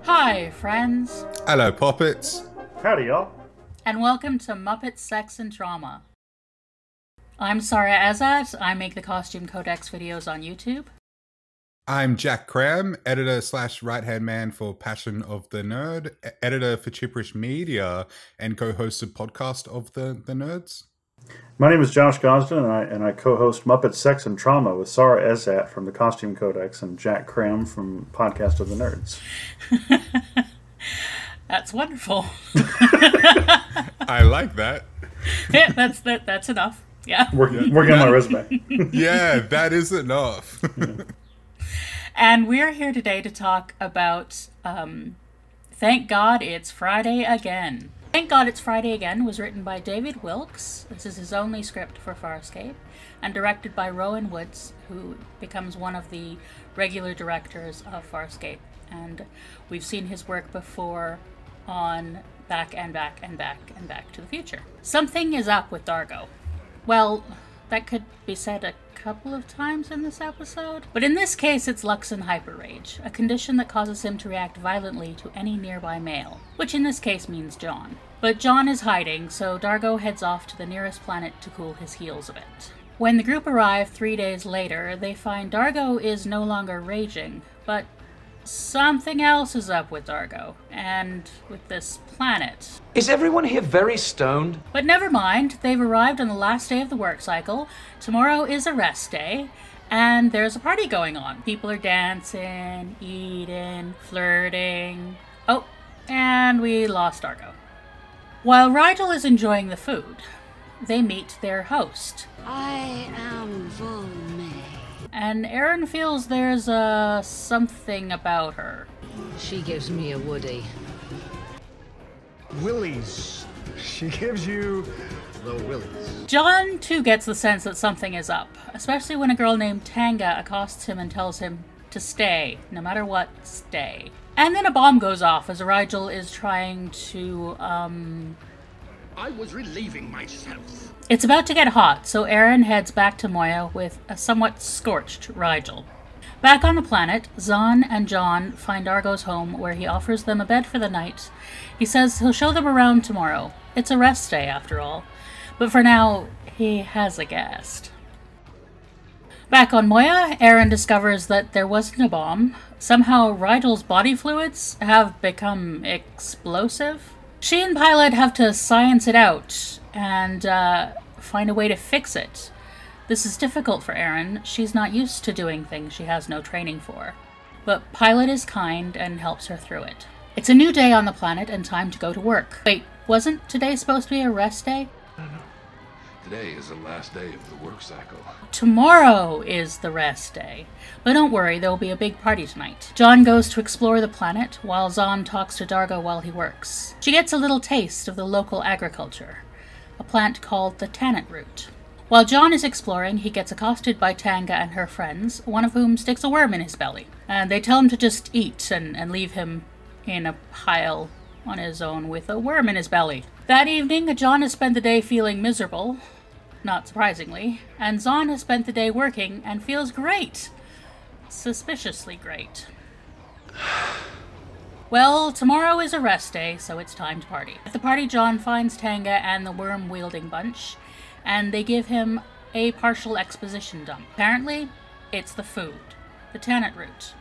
Hi, friends. Hello, Poppets. Howdy, y'all. And welcome to Muppet Sex and Drama. I'm Sara Ezzat. I make the Costume Codex videos on YouTube. I'm Jack Kramme, editor / right-hand man for Passion of the Nerd, editor for Chipperish Media, and co-host of Podcast of the Nerds. My name is Josh Gosdin, and I co-host Muppet Sex and Trauma with Sara Ezzat from the Costume Codex and Jack Kramme from Podcast of the Nerds. That's wonderful. I like that. Yeah, that's enough. Yeah. Working on my resume. Yeah, that is enough. And we're here today to talk about Thank God It's Friday Again. Thank God It's Friday Again was written by David Wilkes. This is his only script for Farscape, and directed by Rowan Woods, who becomes one of the regular directors of Farscape. And we've seen his work before on Back and Back and Back and Back to the Future. Something is up with Dargo. Well, that could be said a couple of times in this episode, but in this case it's Luxon hyperrage, a condition that causes him to react violently to any nearby male, which in this case means John. But John is hiding, so Dargo heads off to the nearest planet to cool his heels a bit. When the group arrive 3 days later, they find Dargo is no longer raging, but something else is up with Dargo, and with this planet. Is everyone here very stoned? But never mind, they've arrived on the last day of the work cycle. Tomorrow is a rest day, and there's a party going on. People are dancing, eating, flirting. Oh, and we lost Dargo. While Rigel is enjoying the food, they meet their host. I am Volme. And Aaron feels there's something about her. She gives me a Woody. Willies. She gives you the willies. John, too, gets the sense that something is up, especially when a girl named Tanga accosts him and tells him to stay. No matter what, stay. And then a bomb goes off as Rigel is trying to, I was relieving myself. It's about to get hot, so Aaron heads back to Moya with a somewhat scorched Rigel. Back on the planet, Zahn and John find Dargo's home, where he offers them a bed for the night. He says he'll show them around tomorrow. It's a rest day, after all. But for now, he has a guest. Back on Moya, Aaron discovers that there wasn't a bomb. Somehow, Rigel's body fluids have become explosive. She and Pilot have to science it out and find a way to fix it. This is difficult for Aaron. She's not used to doing things she has no training for. But Pilot is kind and helps her through it. It's a new day on the planet and time to go to work. Wait, wasn't today supposed to be a rest day? Today is the last day of the work cycle. Tomorrow is the rest day. But don't worry, there will be a big party tonight. John goes to explore the planet, while Zahn talks to Dargo while he works. She gets a little taste of the local agriculture, a plant called the tannant root. While John is exploring, he gets accosted by Tanga and her friends, one of whom sticks a worm in his belly. And they tell him to just eat and leave him in a pile on his own with a worm in his belly. That evening, John has spent the day feeling miserable, not surprisingly, and Zahn has spent the day working and feels great. Suspiciously great. Well, tomorrow is a rest day, so it's time to party. At the party, John finds Tanga and the worm-wielding bunch, and they give him a partial exposition dump. Apparently, it's the food, the tannant root.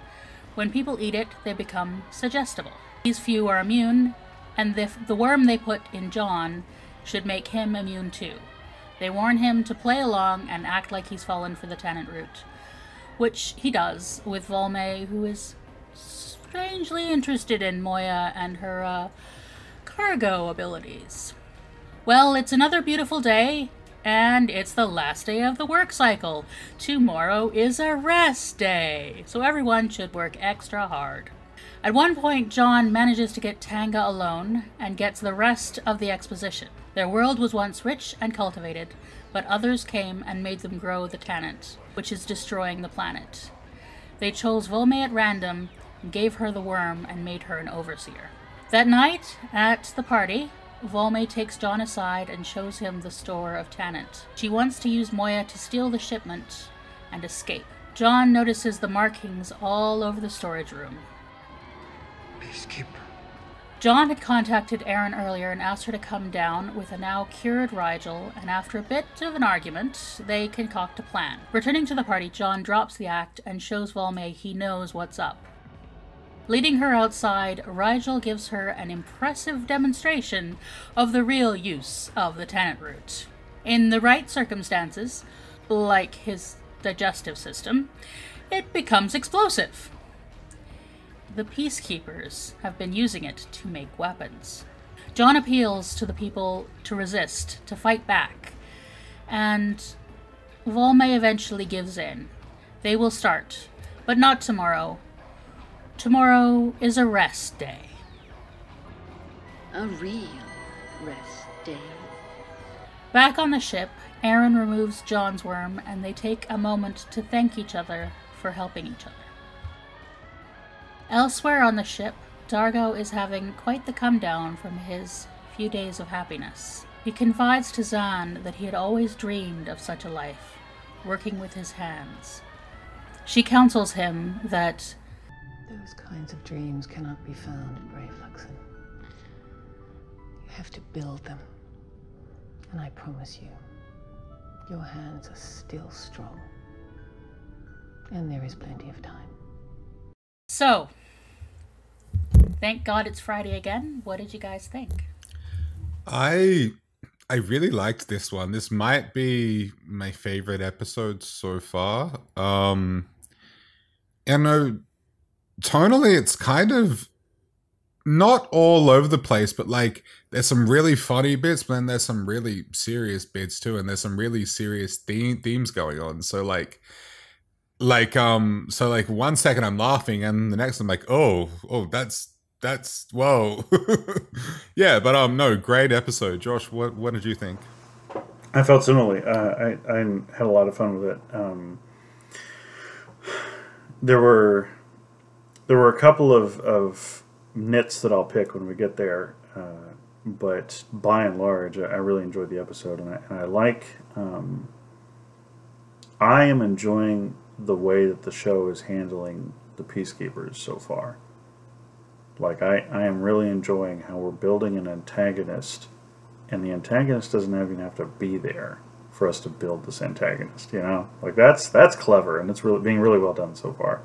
When people eat it, they become suggestible. These few are immune, and the worm they put in John should make him immune too. They warn him to play along and act like he's fallen for the tannant root, which he does with Volme, who is strangely interested in Moya and her cargo abilities. Well, it's another beautiful day, and it's the last day of the work cycle. Tomorrow is a rest day, so everyone should work extra hard. At one point, John manages to get Tanga alone and gets the rest of the exposition. Their world was once rich and cultivated, but others came and made them grow the tannant, which is destroying the planet. They chose Volme at random, gave her the worm, and made her an overseer. That night, at the party, Volme takes John aside and shows him the store of tannant. She wants to use Moya to steal the shipment and escape. John notices the markings all over the storage room. Peacekeeper. John had contacted Erin earlier and asked her to come down with a now cured Rigel, and after a bit of an argument, they concoct a plan. Returning to the party, John drops the act and shows Valme he knows what's up. Leading her outside, Rigel gives her an impressive demonstration of the real use of the tannant root. In the right circumstances, like his digestive system, it becomes explosive. The peacekeepers have been using it to make weapons. John appeals to the people to resist, to fight back, and Valme eventually gives in. They will start, but not tomorrow. Tomorrow is a rest day. A real rest day. Back on the ship, Erin removes John's worm, and they take a moment to thank each other for helping each other. Elsewhere on the ship, Dargo is having quite the come down from his few days of happiness. He confides to Zan that he had always dreamed of such a life, working with his hands. She counsels him that those kinds of dreams cannot be found at Brayfluxen. You have to build them. And I promise you, your hands are still strong. And there is plenty of time. So, thank God it's Friday again. What did you guys think? I really liked this one. This might be my favorite episode so far. You know, tonally it's kind of not all over the place, but like there's some really funny bits, but then there's some really serious bits too, and there's some really serious themes going on. So like one second I'm laughing and the next I'm like, oh, that's whoa. Yeah, but no, great episode. Josh, what did you think? I felt similarly. I had a lot of fun with it. There were a couple of nits that I'll pick when we get there, but by and large, I really enjoyed the episode, and I like. I am enjoying the way that the show is handling the peacekeepers so far. Like I am really enjoying how we're building an antagonist, and the antagonist doesn't even have to be there for us to build this antagonist. You know, like that's clever, and it's really being really well done so far.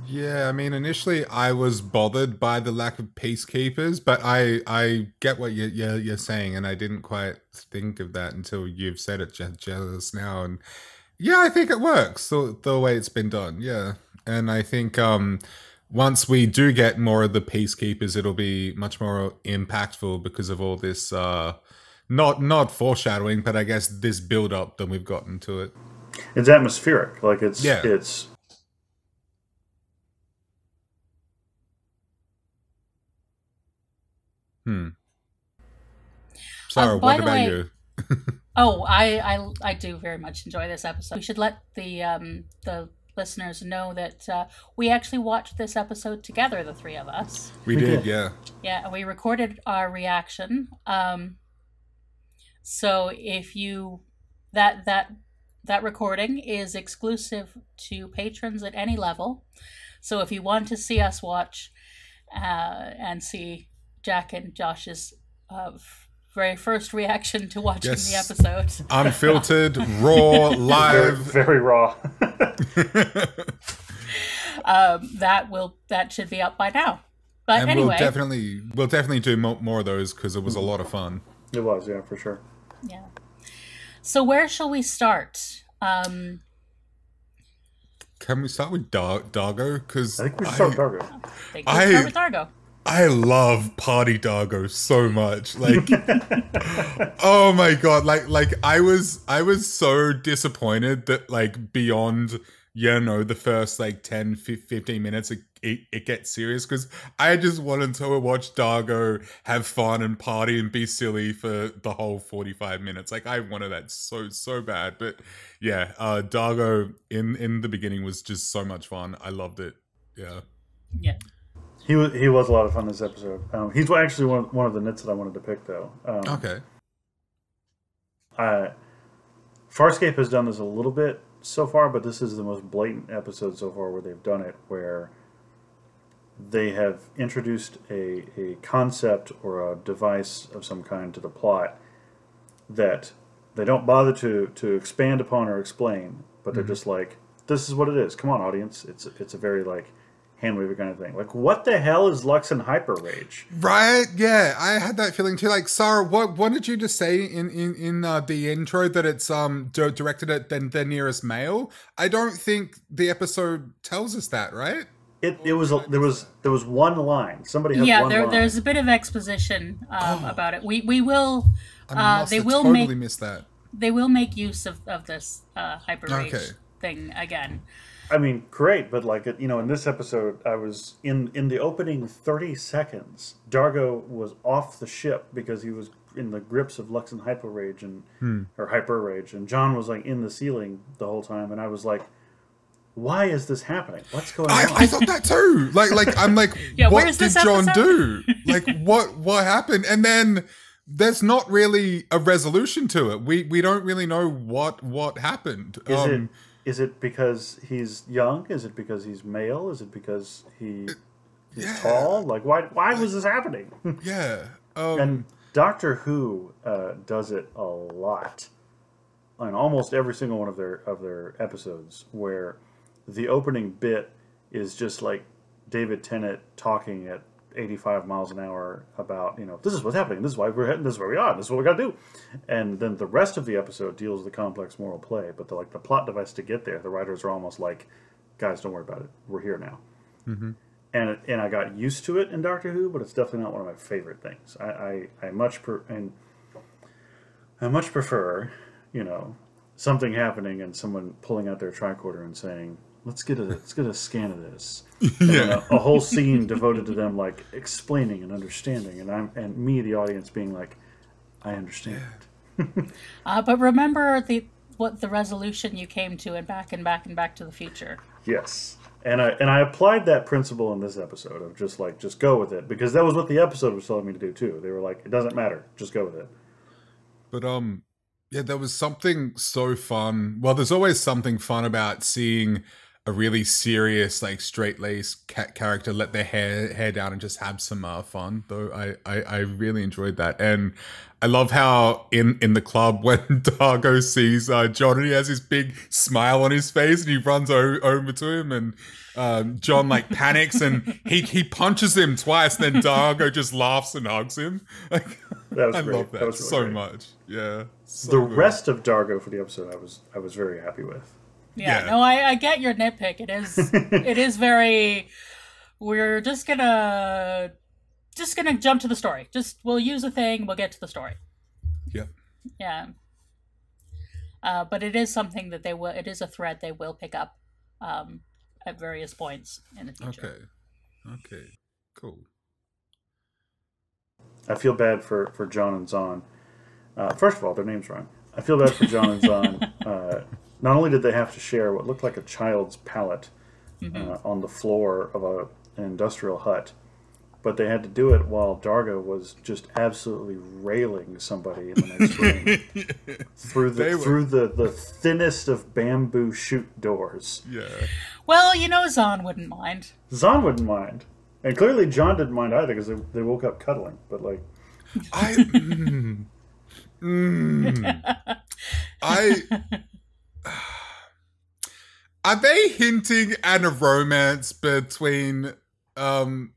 Yeah, I mean, initially I was bothered by the lack of peacekeepers, but I get what you're saying, and I didn't quite think of that until you've said it just now. And yeah, I think it works the way it's been done. Yeah, and I think once we do get more of the peacekeepers, it'll be much more impactful because of all this not foreshadowing, but I guess this build up that we've gotten to it. It's atmospheric, like it's. Sarah, what about you? Oh, I do very much enjoy this episode. We should let the listeners know that we actually watched this episode together, the three of us. We did, yeah. Yeah, we recorded our reaction. So if you that recording is exclusive to patrons at any level. So if you want to see us watch and see Jack and Josh's very first reaction to watching the episode. Unfiltered, raw, live. Very raw. That should be up by now. But and anyway. We'll definitely do more of those because it was a lot of fun. It was, yeah, for sure. Yeah. So where shall we start? Can we start with Dargo? Because I think we should start with Dargo. I think we'll start with Dargo. I love Party Dargo so much. Like, oh my god! Like I was so disappointed that like beyond the first like 10, 15 minutes it gets serious, because I just wanted to watch Dargo have fun and party and be silly for the whole 45 minutes. Like I wanted that so bad. But yeah, Dargo in the beginning was just so much fun. I loved it. Yeah. Yeah. He was a lot of fun this episode. He's actually one of the nits that I wanted to pick, though. Okay. Farscape has done this a little bit so far, but this is the most blatant episode so far where they've done it, where they have introduced a concept or a device of some kind to the plot that they don't bother to expand upon or explain, but they're just like, this is what it is. Come on, audience. It's a very, like, hand-wavy kind of thing. Like, what the hell is Luxon Hyper Rage? Right? Yeah, I had that feeling too. Like, Sarah, what did you just say in the intro, that it's directed at the nearest male? I don't think the episode tells us that, right? There was one line. Somebody had one line. There's a bit of exposition about it. We will. They will totally miss that. They will make use of this hyper rage thing again. I mean, great, but like, in this episode, I was in the opening 30 seconds. Dargo was off the ship because he was in the grips of Luxon Hyper Rage or Hyper Rage, and John was like in the ceiling the whole time, and I was like, why is this happening? What's going on? I thought that too. I'm like, what did John do? Like, what happened? And then there's not really a resolution to it. We don't really know what happened. Is it because he's young? Is it because he's male? Is it because he's tall? Like, why was this happening? Yeah. And Doctor Who does it a lot on almost every single one of their episodes, where the opening bit is just like David Tennant talking at 85 miles an hour about, this is what's happening, this is why we're heading, this is where we are, this is what we got to do. And then the rest of the episode deals with the complex moral play, but the plot device to get there, the writers are almost like, guys, don't worry about it, we're here now. And I got used to it in Doctor Who, but it's definitely not one of my favorite things. I much prefer, something happening and someone pulling out their tricorder and saying, let's get a scan of this. Yeah. A whole scene devoted to them, like, explaining and understanding, and me, the audience, being like, I understand. But remember what the resolution you came to in Back to the Future. Yes. And I applied that principle in this episode of just go with it, because that was what the episode was telling me to do too. They were like, it doesn't matter, just go with it. But yeah, there was something so fun. Well, there's always something fun about seeing a really serious, like, straight-laced character let their hair down and just have some fun. Though I really enjoyed that, and I love how in the club when Dargo sees John, and he has this big smile on his face, and he runs over to him, and John, like, panics, and he punches him twice, and then Dargo just laughs and hugs him. Like, that was I great. love that was really so great. much. Yeah. So the good. rest of Dargo for the episode, I was very happy with. Yeah. No, I get your nitpick. It is very. We're just gonna jump to the story. We'll use a thing. We'll get to the story. Yeah. Yeah. But it is something that it is a thread they will pick up at various points in the future. Okay. Cool. I feel bad for John and Zahn. First of all, their name's wrong. I feel bad for John and Zahn. Not only did they have to share what looked like a child's pallet on the floor of an industrial hut, but they had to do it while Dargo was just absolutely railing somebody in the next room through the thinnest of bamboo chute doors. Yeah. Well, Zahn wouldn't mind. Zahn wouldn't mind. And clearly John didn't mind either, because they woke up cuddling. But, like... Are they hinting at a romance between John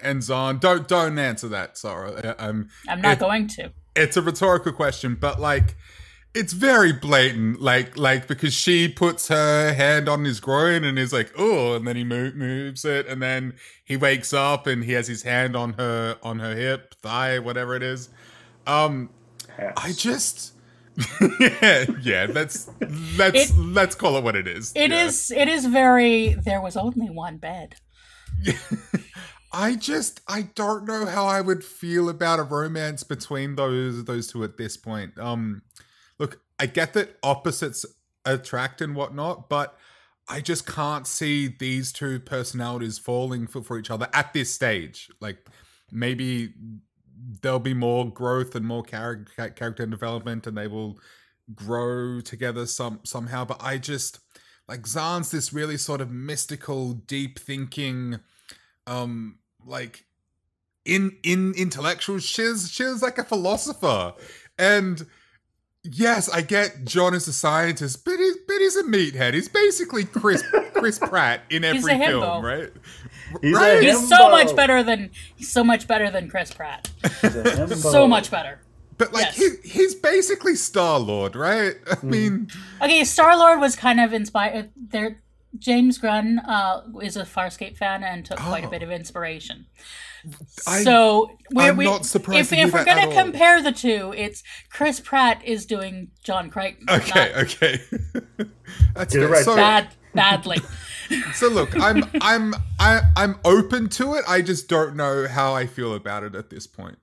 and Zahn? Don't answer that, Sarah. I'm not going to. It's a rhetorical question, but, like, it's very blatant, like because she puts her hand on his groin and is like, oh, and then he moves it, and then he wakes up and he has his hand on her hip, thigh, whatever it is. I just, yeah. Let's call it what it is. It is very. There was only one bed. I don't know how I would feel about a romance between those two at this point. Look, I get that opposites attract and whatnot, but I just can't see these two personalities falling for each other at this stage. Like, maybe there'll be more growth and more character development, and they will grow together somehow. But I just like Zahn's this really sort of mystical, deep thinking, like in intellectual. She's like a philosopher, and yes, I get John is a scientist, but he's a meathead. He's basically Chris Pratt in every film, right? He's so much better than Chris Pratt. So much better. But like he's basically Star-Lord, right? I mean, okay, Star-Lord was kind of inspired. James Gunn is a Farscape fan and took quite a bit of inspiration. I'm not surprised. If we're going to compare the two, it's Chris Pratt is doing John Crichton. Okay. That's You're right. So, badly. So look, I'm open to it. I just don't know how I feel about it at this point.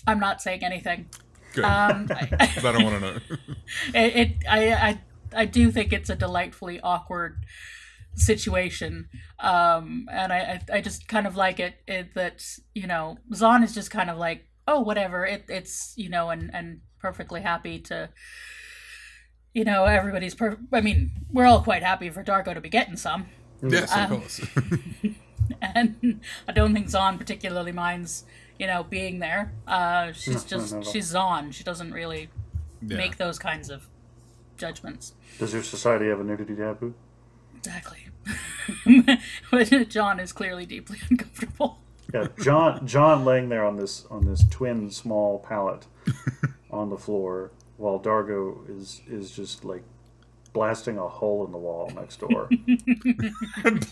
I'm not saying anything. Good. I don't want to know. I do think it's a delightfully awkward situation, and I just kind of like it that Zahn is just kind of like, oh, whatever, it's and perfectly happy to everybody's I mean, we're all quite happy for Dargo to be getting some. Yes, of course. And I don't think Zahn particularly minds being there. She's Zahn. She doesn't really make those kinds of judgments. Does your society have a nudity taboo? Exactly. But John is clearly deeply uncomfortable. Yeah, John laying there on this twin small pallet on the floor while Dargo is just like blasting a hole in the wall next door.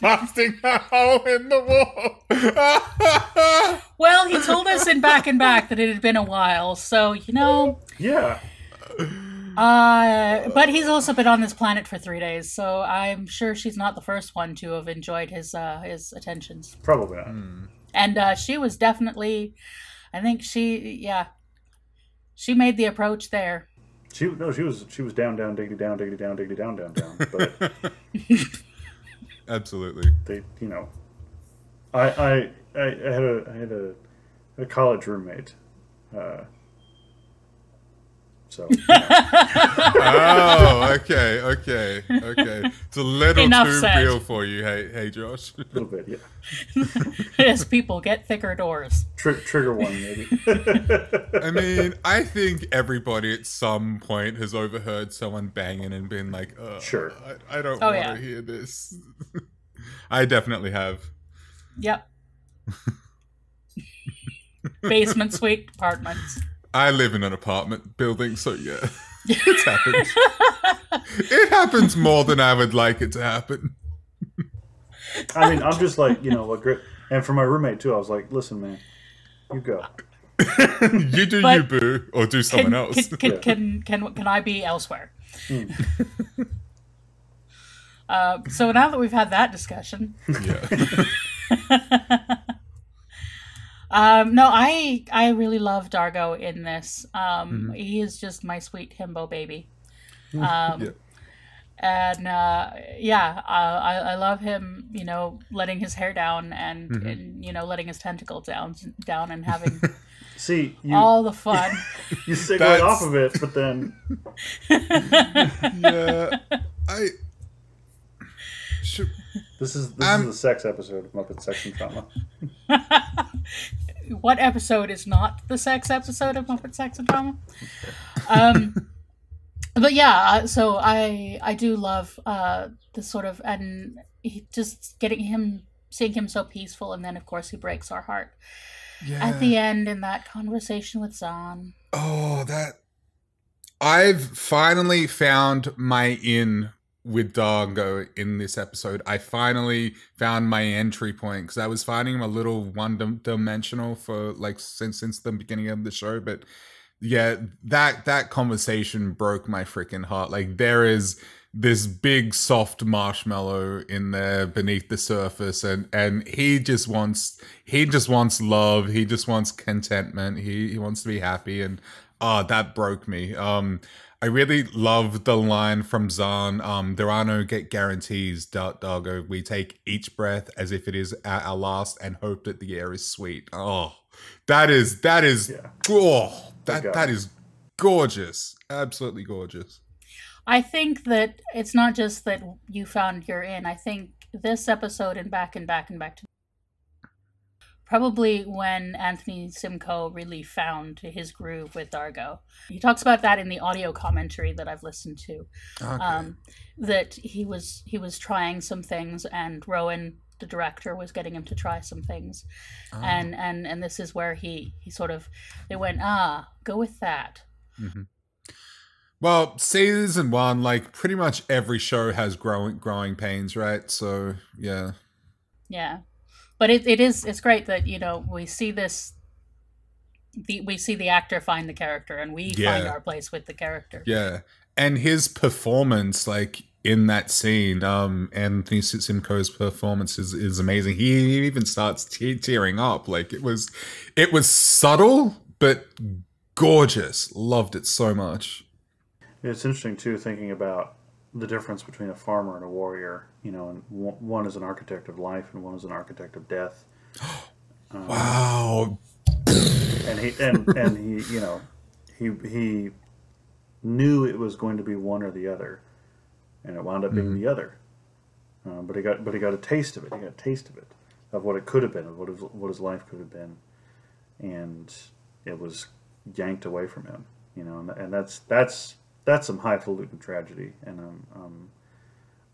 Blasting a hole in the wall. Well, he told us in Back and Back that it had been a while, so Yeah. But he's also been on this planet for 3 days, so I'm sure she's not the first one to have enjoyed his attentions. Probably not. And she was definitely, I think she made the approach there. She was down, diggity down, but absolutely. They, I had a college roommate. So. Oh, okay. It's a little Enough too said. real for you, hey, Josh. A little bit, yeah. As people get thicker doors. Trigger one, maybe. I mean, I think everybody at some point has overheard someone banging and been like, sure. I don't want to hear this. I definitely have. Yep. Basement suite apartments. I live in an apartment building, so yeah, it's happened. It happens more than I would like it to happen. I mean, I'm just like, great. And for my roommate too, I was like, listen, man, you go. You do you, boo, or do someone else. Can I be elsewhere? So now that we've had that discussion, no, I really love Dargo in this. He is just my sweet himbo baby. And I love him, letting his hair down and letting his tentacles down and having all the fun. You segue off of it, but then This is the sex episode of Muppet Sex and Trauma. What episode is not the sex episode of Muppet Sex and Trauma? But yeah, so I do love this sort of, and just seeing him so peaceful, and then of course he breaks our heart at the end in that conversation with Zahn. Oh, I've finally found my in with Dargo in this episode. I finally found my entry point, because I was finding him a little one-dimensional for like since the beginning of the show. But yeah, that conversation broke my freaking heart. Like, there is this big soft marshmallow in there beneath the surface, and he just wants love. He just wants contentment. He wants to be happy, and that broke me. I really love the line from Zahn, there are no guarantees, Dargo. We take each breath as if it is our last and hope that the air is sweet. Oh, that is gorgeous, absolutely gorgeous. I think that it's not just that you found your in. I think this episode and back to probably when Anthony Simcoe really found his groove with Dargo. He talks about that in the audio commentary that I've listened to. Okay. That he was trying some things, and Rowan, the director, was getting him to try some things. And this is where he sort of, they went, go with that. Mm-hmm. Well, season 1, like pretty much every show has growing pains, right? So yeah. Yeah. But it's great that, you know, we see this, we see the actor find the character, and we find our place with the character. Yeah. And his performance, like in that scene, Anthony Simcoe's performance is amazing. He even starts tearing up. Like it was subtle, but gorgeous. Loved it so much. It's interesting too, thinking about the difference between a farmer and a warrior. You know, and one is an architect of life, and one is an architect of death. Wow. And he, you know, he knew it was going to be one or the other, and it wound up being the other. But he got a taste of it. He got a taste of it, of what it could have been, of what his life could have been, and it was yanked away from him. You know, and that's some highfalutin tragedy. And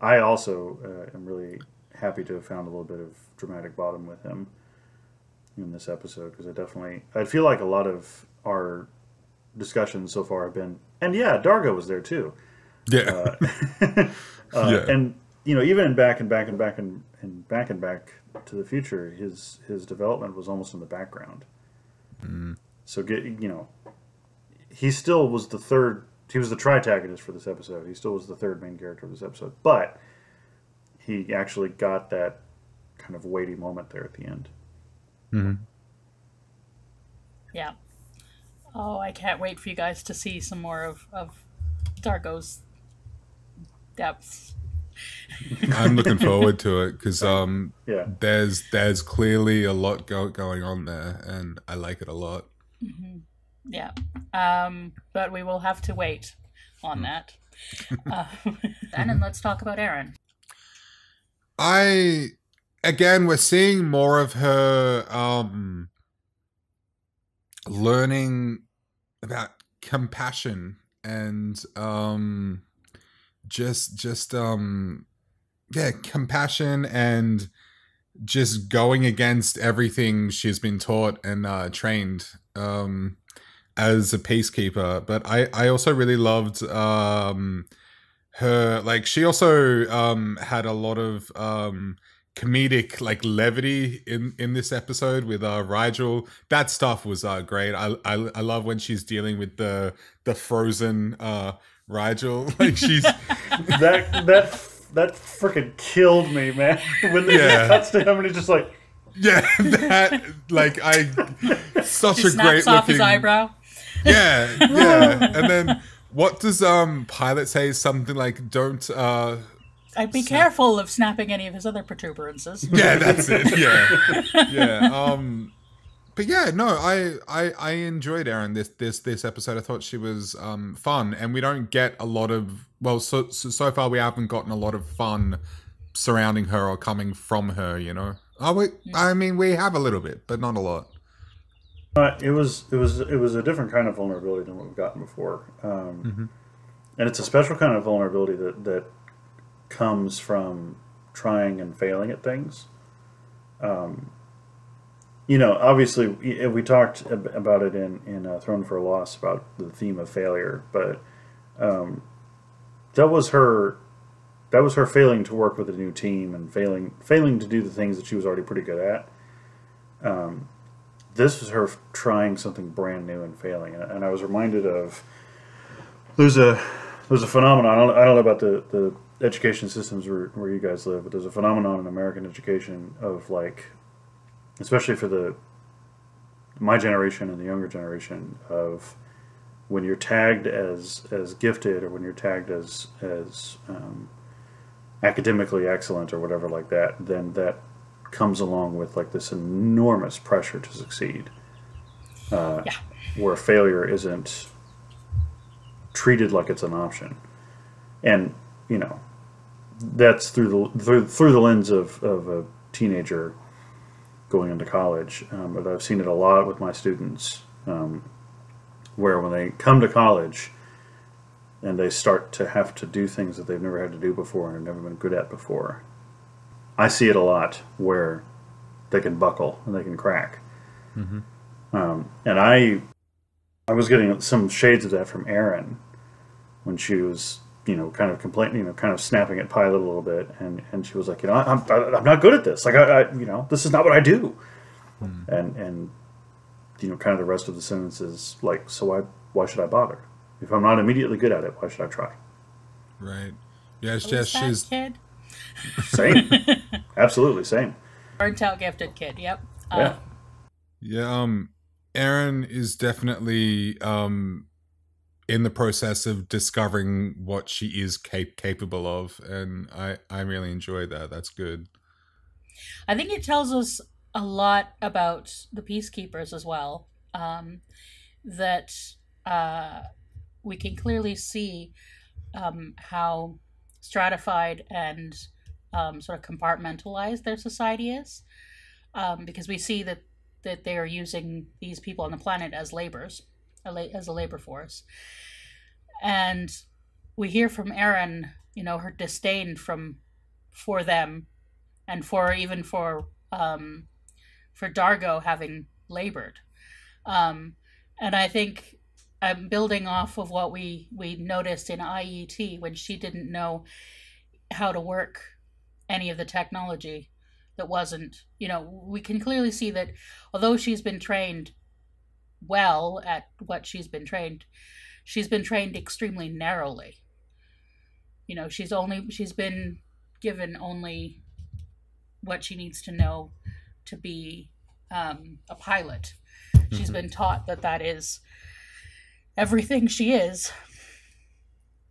I also am really happy to have found a little bit of dramatic bottom with him in this episode, because I feel like a lot of our discussions so far have been, and yeah, Dargo was there too. Yeah. And you know, even in Back to the Future, his development was almost in the background. So you know, he still was the third. He was the tritagonist for this episode. He still was the third main character of this episode, but he actually got that kind of weighty moment there at the end. Mm-hmm. Yeah. Oh, I can't wait for you guys to see some more of Dargo's depths. I'm looking forward to it, because yeah, there's clearly a lot going on there, and I like it a lot. Mm-hmm. Yeah. But we will have to wait on that. And then let's talk about Erin. Again, we're seeing more of her learning about compassion and compassion, and just going against everything she's been taught and trained as a peacekeeper. But I also really loved her, like, she also had a lot of comedic, like, levity in this episode with Rigel. That stuff was great. I love when she's dealing with the frozen Rigel. Like, she's that freaking killed me, man. When the cuts to him and he's just like, yeah, that, like, such she a great snaps off looking his eyebrow. Yeah. And then what does Pilot say? Something like, don't I'd be careful of snapping any of his other protuberances. Yeah, that's it. Yeah. But yeah, no, I enjoyed Erin this episode. I thought she was fun, and we don't get a lot of, well, so far we haven't gotten a lot of fun surrounding her or coming from her, you know. I mean, we have a little bit, but not a lot. It was a different kind of vulnerability than what we've gotten before, and it's a special kind of vulnerability that comes from trying and failing at things. You know, obviously, we talked about it in Thrown for a Loss, about the theme of failure, but that was her failing to work with a new team and failing to do the things that she was already pretty good at. This was her trying something brand new and failing, and I was reminded of there's a phenomenon. I don't know about the education systems where you guys live, but there's a phenomenon in American education of, like, especially for my generation and the younger generation, of when you're tagged as gifted, or when you're tagged as academically excellent or whatever like that, then that comes along with, like, this enormous pressure to succeed. Where failure isn't treated like it's an option. And, you know, that's through the lens of a teenager going into college. But I've seen it a lot with my students, where when they come to college and they start to have to do things that they've never had to do before and have never been good at before, I see it a lot where they can buckle and they can crack. Mm-hmm. And I was getting some shades of that from Erin when she was, you know, kind of complaining, you know, kind of snapping at Pilot a little bit, and she was like, you know, I'm not good at this. Like, I you know, this is not what I do. And you know, kind of the rest of the sentence is like, so why should I bother? If I'm not immediately good at it, why should I try? Right. Yeah, it's just she's kid. Same. Absolutely same. Burnt out gifted kid. Yep. Yeah. Yeah. Erin is definitely in the process of discovering what she is capable of, and I really enjoy that. That's good. I think it tells us a lot about the peacekeepers as well. That we can clearly see how stratified and sort of compartmentalized their society is, because we see that they are using these people on the planet as laborers, as a labor force. And we hear from Erin, you know, her disdain for them, and for Dargo having labored. And I think I'm building off of what we noticed in IET when she didn't know how to work any of the technology that wasn't, you know, we can clearly see that although she's been trained well at what she's been trained extremely narrowly. You know, she's been given only what she needs to know to be a pilot. Mm-hmm. She's been taught that is everything she is.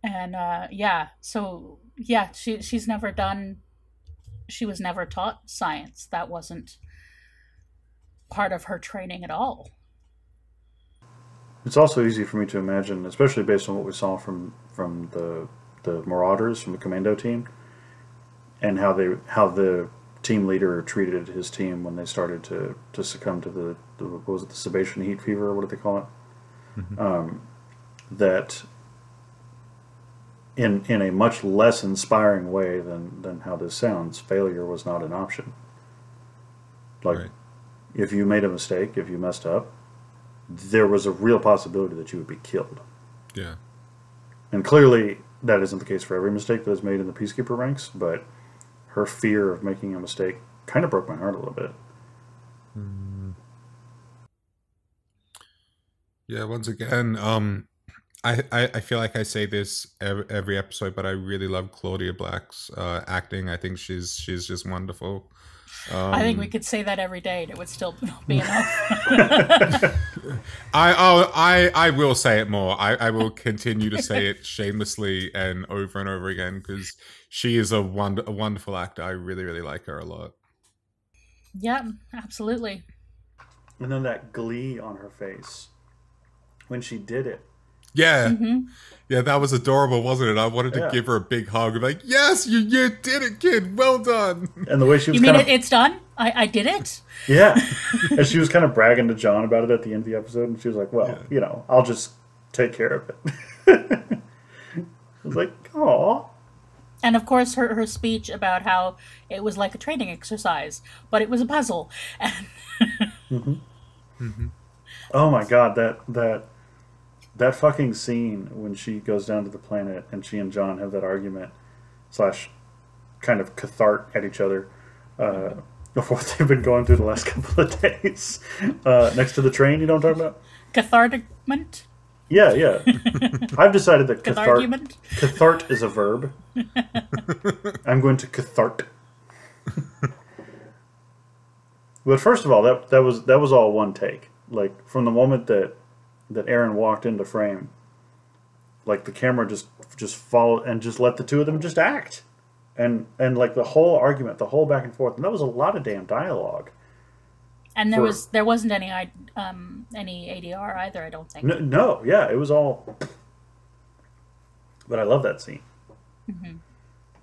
And she was never taught science. That wasn't part of her training at all. It's also easy for me to imagine, especially based on what we saw from the Marauders, from the commando team, and how the team leader treated his team when they started to succumb to the what was it, the Sebacean heat fever, or what did they call it? Mm-hmm. That in a much less inspiring way than how this sounds, failure was not an option. Like, right. If you made a mistake, if you messed up, there was a real possibility that you would be killed. Yeah. And clearly that isn't the case for every mistake that is made in the Peacekeeper ranks, but her fear of making a mistake kind of broke my heart a little bit. Yeah, once again, I feel like I say this every episode, but I really love Claudia Black's acting. I think she's just wonderful. I think we could say that every day and it would still be enough. I will say it more. I will continue to say it shamelessly and over again, because she is a wonderful actor. I really, really like her a lot. Yeah, absolutely. And then that glee on her face when she did it. Yeah. Mm-hmm. Yeah, that was adorable, wasn't it? I wanted to give her a big hug and be like, yes, you did it, kid. Well done. And the way she was it's done? I did it? Yeah. And she was kind of bragging to John about it at the end of the episode, and she was like, well, you know, I'll just take care of it. I was like, aw. And of course her speech about how it was like a training exercise, but it was a puzzle. Mm-hmm. Mm-hmm. Oh my god, that fucking scene when she goes down to the planet and she and John have that argument / kind of cathart at each other of what they've been going through the last couple of days next to the train. You know what I'm talking about? Cathartment? Yeah. I've decided that cathart is a verb. I'm going to cathart. But first of all, that was all one take. Like, from the moment that Erin walked into frame, like, the camera just followed and just let the two of them just act, and like the whole argument, the whole back and forth, and that was a lot of damn dialogue. And there wasn't any ADR either, I don't think. No, yeah, it was all But I love that scene.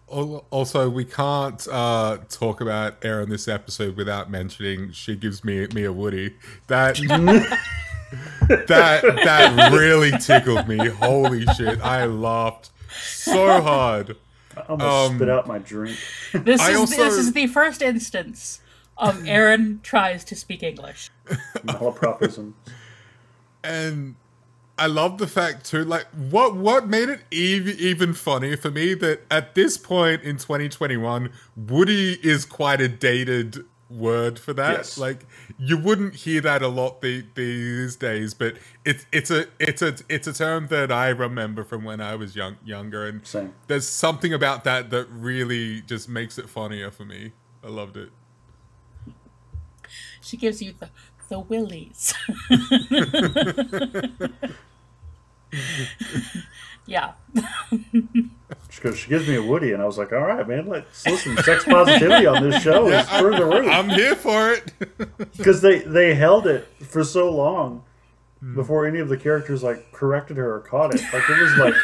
Also, we can't talk about Erin this episode without mentioning she gives me a Woody. That that really tickled me. Holy shit! I laughed so hard. I almost spit out my drink. This is the first instance of Erin tries to speak English. Malapropism. And I love the fact too, like what made it even funnier for me that at this point in 2021, Woody is quite a dated word for that. Yes. Like you wouldn't hear that a lot these days, but it's a term that I remember from when I was younger, and Same. there's something about that really just makes it funnier for me. I loved it. She gives you the willies. Yeah. She gives me a Woody, and I was like, all right, man, let's listen. Sex positivity on this show is through the roof. I'm here for it. Because they held it for so long before any of the characters like corrected her or caught it. Like it was like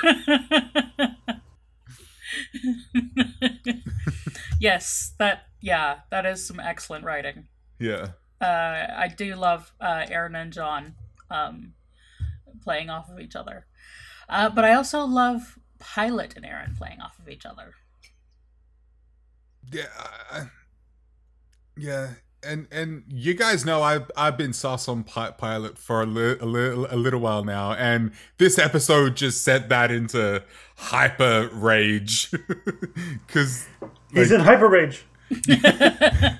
Yes, that is some excellent writing. Yeah. I do love Erin and John playing off of each other. But I also love Pilot and Erin playing off of each other. Yeah, and you guys know I've been sus on Pilot for a little while now, and this episode just set that into hyper rage because he's in hyper rage.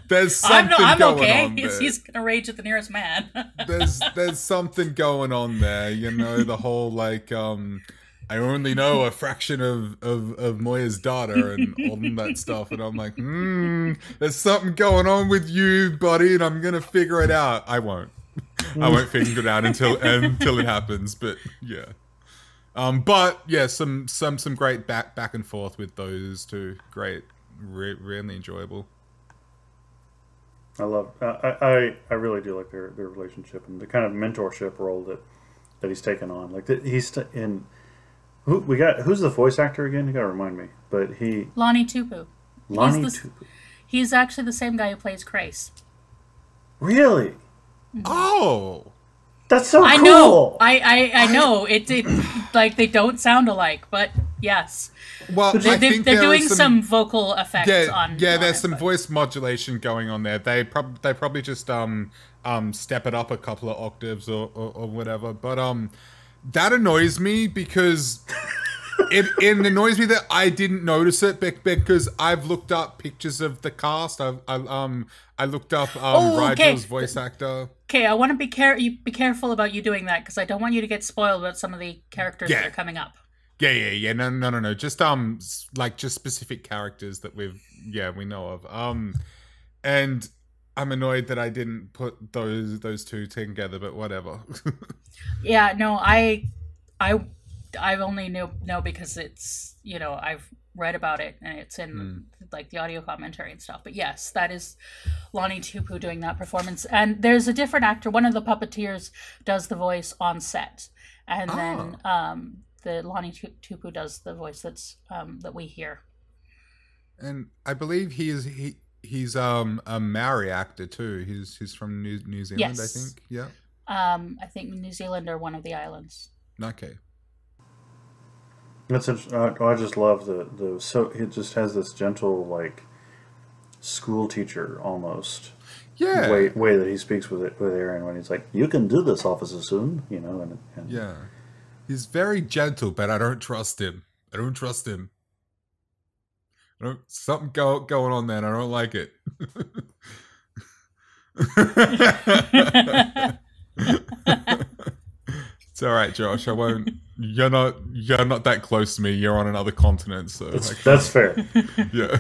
There's something I'm going okay. on there. He's gonna rage at the nearest man. There's something going on there, you know, the whole like I only know a fraction of Moya's daughter and all that stuff, and I'm like, there's something going on with you, buddy, and I'm gonna figure it out. I won't figure it out until it happens, but yeah. But yeah, some great back and forth with those two. Great. Really enjoyable. I love. I really do like their relationship and the kind of mentorship role that he's taken on. Like he's in. Who's the voice actor again? You gotta remind me. But Lonnie Tupu. Tupu. He's actually the same guy who plays Krace. Really? Oh. That's so cool. I know. I know. It like they don't sound alike, but yes. Well, they're doing some vocal effects on. Yeah, there's some voice modulation going on there. They probably just step it up a couple of octaves or whatever. But that annoys me because it annoys me that I didn't notice it because I've looked up pictures of the cast. I looked up Rigel's voice actor. Okay, I want to be careful about you doing that because I don't want you to get spoiled about some of the characters that are coming up. Yeah. No. Just just specific characters that we know of. And I'm annoyed that I didn't put those two together, but whatever. Yeah, no, I only know because it's, you know, I've read about it and it's in like the audio commentary and stuff. But yes, that is Lonnie Tupu doing that performance. And there's a different actor. One of the puppeteers does the voice on set, and then the Lonnie Tupu does the voice that's that we hear. And I believe he's a Maori actor too. He's from New Zealand, yes. I think. Yeah. I think New Zealand or one of the islands. Okay. That's I just love so it just has this gentle like school teacher almost way that he speaks with Erin when he's like, you can do this, Officer Soon, you know, and yeah, he's very gentle, but I don't trust him. Something going on there and I don't like it. It's all right, Josh. I won't. You're not that close to me. You're on another continent, so that's fair. Yeah.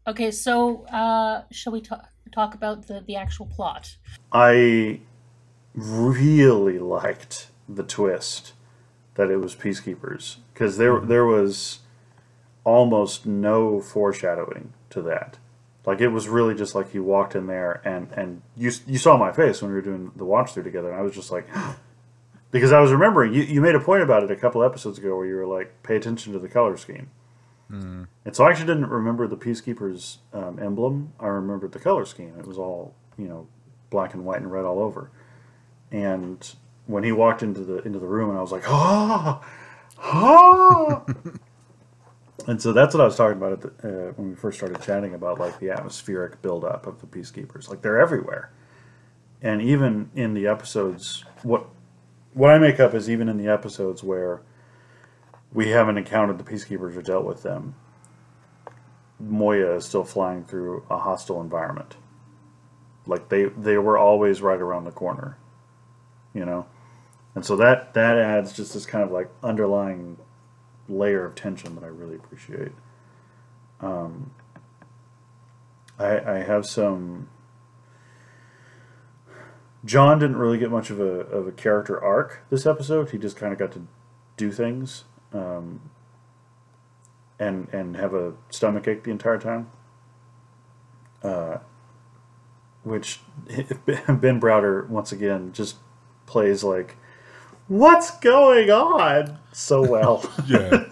Okay, so shall we talk about the actual plot? I really liked the twist that it was peacekeepers because there was almost no foreshadowing to that. Like, it was really just like you walked in there and you saw my face when we were doing the watch through together, and I was just like, Because I was remembering, you made a point about it a couple episodes ago where you were like, pay attention to the color scheme. And so I actually didn't remember the Peacekeeper's emblem. I remembered the color scheme. It was all, black and white and red all over. And when he walked into the room, and I was like, ah! And so that's what I was talking about when we first started chatting about like the atmospheric buildup of the Peacekeepers. Like they're everywhere. And even in the episodes, what I make up is even in the episodes where we haven't encountered the Peacekeepers or dealt with them, Moya is still flying through a hostile environment. Like they were always right around the corner, And so that adds just this kind of like underlying layer of tension that I really appreciate. I have some. John didn't really get much of a character arc this episode. He just kind of got to do things, and have a stomachache the entire time. Which Ben Browder once again just plays like, what's going on so well. Yeah.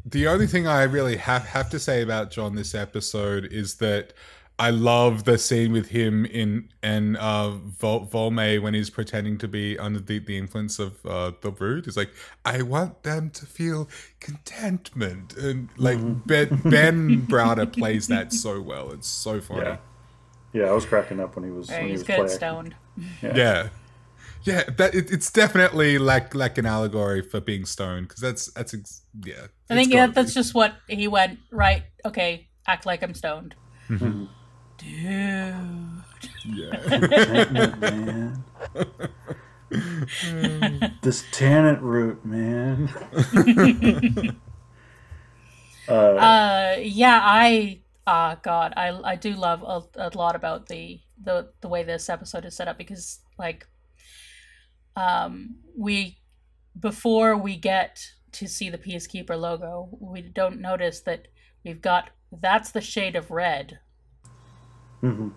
The only thing I really have to say about John this episode is that I love the scene with him in Volme when he's pretending to be under the influence of the root. He's like, I want them to feel contentment, and like Ben Browder plays that so well. It's so funny. Yeah, I was cracking up when he was. He's good playing. stoned. Yeah. It's definitely like an allegory for being stoned, because that's I think that's just what he went right. Okay, act like I'm stoned. Mm-hmm. Dude. Yeah. Man. This tannant root, man. I do love a lot about the way this episode is set up, because like before we get to see the Peacekeeper logo, we don't notice that that's the shade of red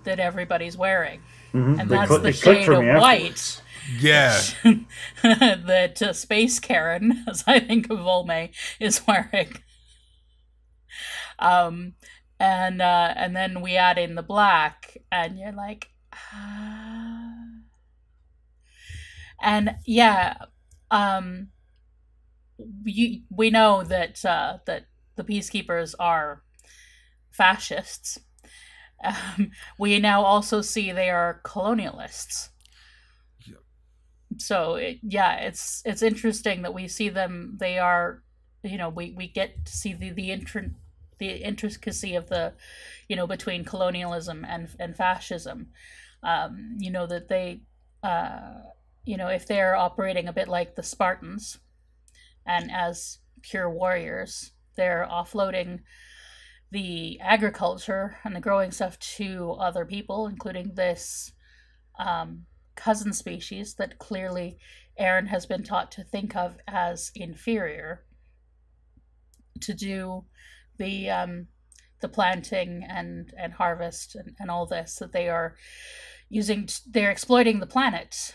that everybody's wearing. And that's the shade of white that Space Karen, as I think of Volme, is wearing. And then we add in the black, and you're like, and we know that that the Peacekeepers are fascists. We now also see they are colonialists. Yep. So it's interesting that we see them. They are, we get to see the intricacy of the, between colonialism and fascism. That they, if they're operating a bit like the Spartans, and as pure warriors, they're offloading the agriculture and the growing stuff to other people, including this cousin species that clearly Aaron has been taught to think of as inferior, to do the planting and harvest and all this, that they are using. They're exploiting the planet.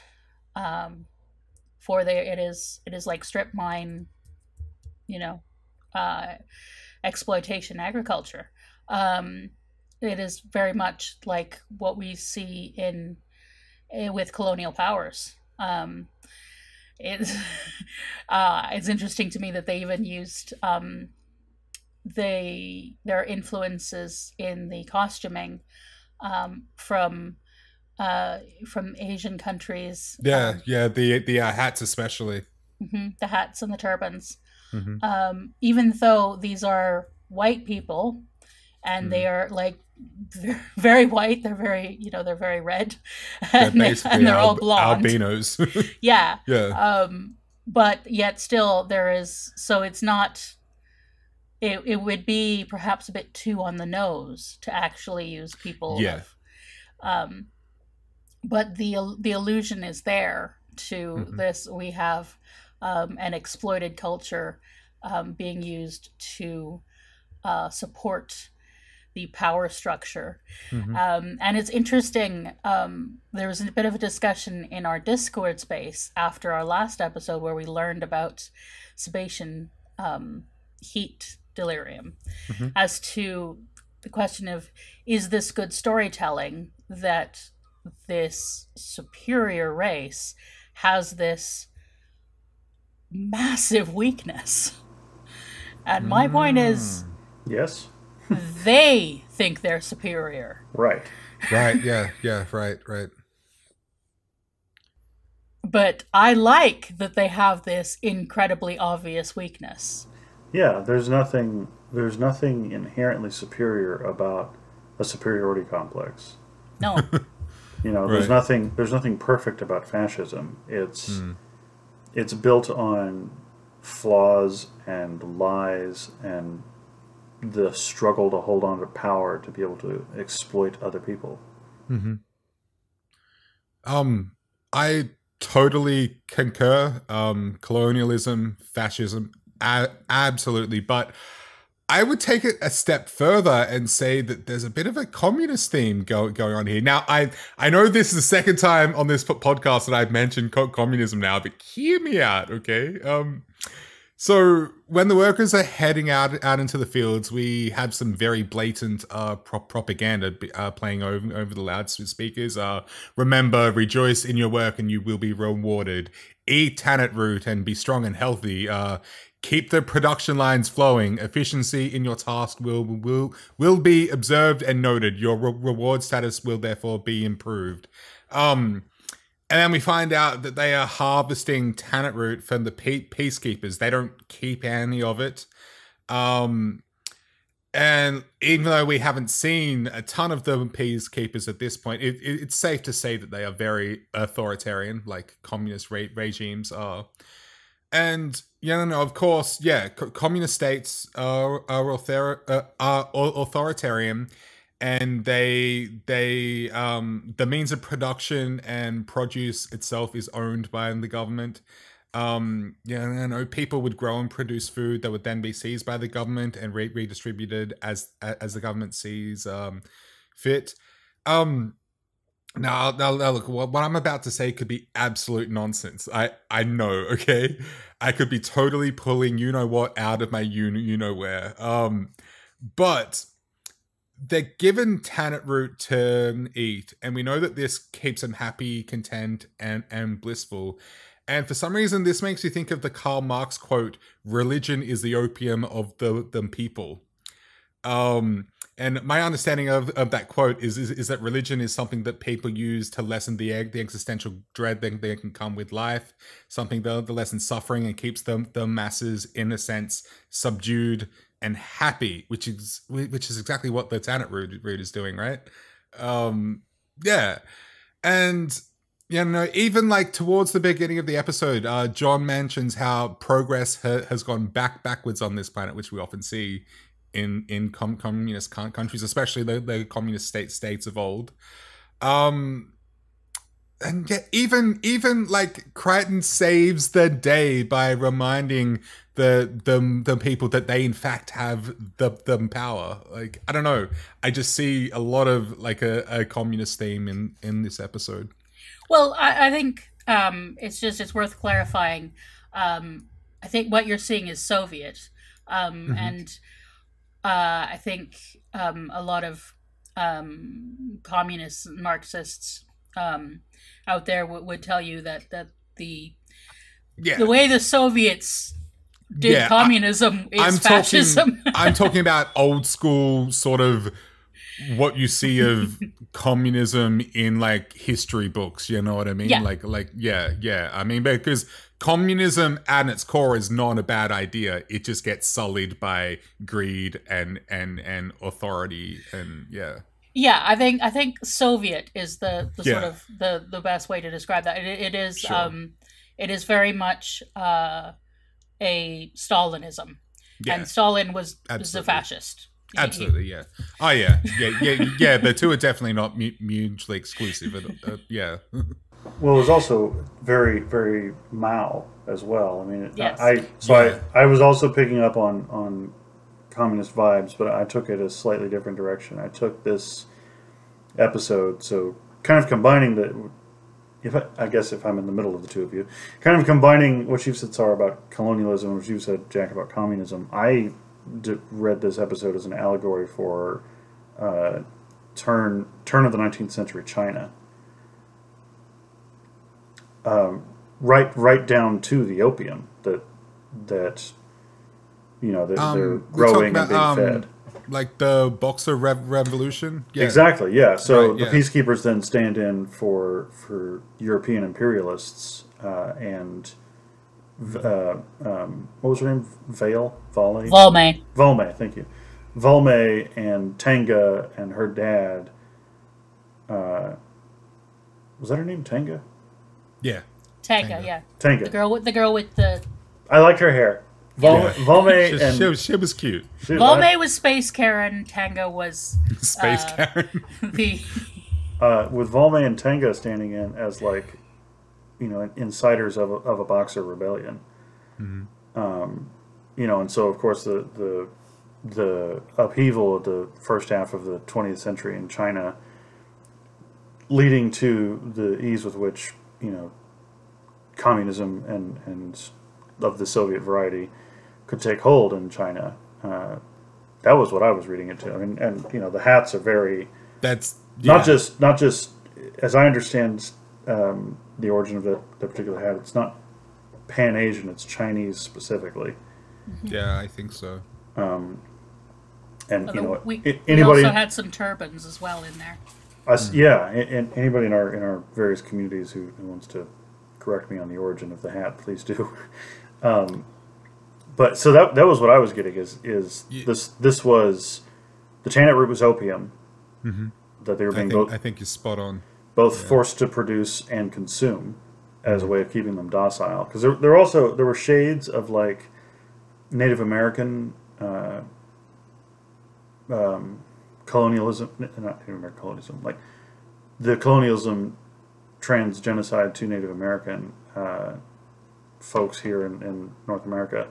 It is like strip mine, exploitation agriculture. It is very much like what we see with colonial powers. It's interesting to me that they even used their influences in the costuming from Asian countries. The hats especially. The hats and the turbans. Even though these are white people, and they are like very white, they're very they're very red, and they're all blonde albinos. Yeah. But yet still there is, so it's not. It would be perhaps a bit too on the nose to actually use people. But the illusion is there to this. We have an exploited culture being used to support the power structure. And it's interesting, there was a bit of a discussion in our Discord space after our last episode where we learned about Sebastian heat delirium as to the question of, is this good storytelling that this superior race has this massive weakness? And my point is, yes, they think they're superior. right. Yeah, right. But I like that they have this incredibly obvious weakness. Yeah, there's nothing inherently superior about a superiority complex. No. There's nothing perfect about fascism. It's built on flaws and lies and the struggle to hold on to power to be able to exploit other people. I totally concur. Colonialism, fascism, absolutely. But I would take it a step further and say that there's a bit of a communist theme going on here. Now, I know this is the second time on this podcast that I've mentioned communism now, but hear me out, okay? So when the workers are heading out into the fields, we have some very blatant propaganda playing over the loudspeakers. Remember, rejoice in your work and you will be rewarded. Eat tannant root and be strong and healthy. Keep the production lines flowing. Efficiency in your task will be observed and noted. Your reward status will therefore be improved. And then we find out that they are harvesting tannant root from the peacekeepers. They don't keep any of it. And even though we haven't seen a ton of the peacekeepers at this point, it's safe to say that they are very authoritarian, like communist regimes are. And, of course, communist states are authoritarian. And the means of production and produce itself is owned by the government. People would grow and produce food that would then be seized by the government and redistributed as the government sees fit. Now look, what I'm about to say could be absolute nonsense. I know, okay? I could be totally pulling you-know-what out of my you-know-where. But they're given tannant root to eat, and we know that this keeps them happy, content, and blissful. And for some reason, this makes you think of the Karl Marx quote, "Religion is the opium of the people." And my understanding of that quote is that religion is something that people use to lessen the existential dread that can come with life, something that lessens suffering and keeps the masses, in a sense, subdued and happy, which is exactly what the tannant root is doing, right? And even like towards the beginning of the episode, John mentions how progress has gone backwards on this planet, which we often see in communist countries, especially the communist states of old. And yet even like Crichton saves the day by reminding the people that they in fact have the power. Like, I don't know, I just see a lot of like a communist theme in this episode. Well, I think it's worth clarifying. I think what you're seeing is Soviet, and I think a lot of communists, Marxists out there would tell you that the way the Soviets did communism is fascism. I'm talking about old school sort of what you see of communism in like history books, you know what I mean? Yeah. I mean, because communism at its core is not a bad idea. It just gets sullied by greed and authority and Yeah, I think Soviet is the sort of the best way to describe that. It is sure. It is very much a Stalinism, and Stalin was a fascist. Absolutely, yeah. Oh, yeah. The two are definitely not mutually exclusive. Well, it was also very, very Mao as well. I mean, yes. I was also picking up on communist vibes, but I took it a slightly different direction. I took this episode, so kind of combining the, I guess if I'm in the middle of the two of you, kind of combining what you've said, Sarah, about colonialism, and what you've said, Jack, about communism. I read this episode as an allegory for turn of the 19th century China. Right down to the opium that you know they're growing and being fed. Like the Boxer Revolution? Yeah. Exactly, yeah. So right, the peacekeepers then stand in for European imperialists and what was her name? Volme, thank you. Volme and Tenga and her dad. Was that her name, Tenga? Yeah. Tenga, yeah. Tenga. The girl with the. I liked her hair. Volme and she was cute. Volme was Space Karen. Tenga was Space Karen. With Volme and Tenga standing in as like, you know, insiders of a Boxer rebellion. Mm-hmm. You know, and so of course the upheaval of the first half of the 20th century in China, leading to the ease with which, you know, communism and of the Soviet variety could take hold in China. That was what I was reading it to. I mean, and you know, the hats are very. That's not just as I understand the origin of the particular hat. It's not Pan-Asian. It's Chinese specifically. Yeah, I think so. And you know, we anybody also had some turbans as well in there. Yeah, and anybody in our various communities who wants to correct me on the origin of the hat, please do. But so that was what I was getting is this was the tannant root was opium that they were being I think you're spot on. Both forced to produce and consume as a way of keeping them docile, because there were shades of like Native American colonialism, not Native American colonialism, like the colonialism trans-genocide to Native American folks here in North America,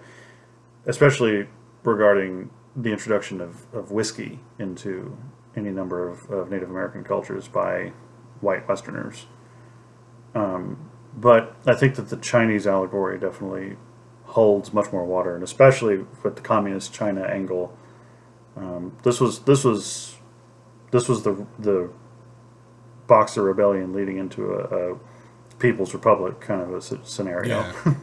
especially regarding the introduction of whiskey into any number of Native American cultures by white Westerners. But I think that the Chinese allegory definitely holds much more water, and especially with the communist China angle. This was the Boxer Rebellion leading into a People's Republic kind of a scenario. Yeah,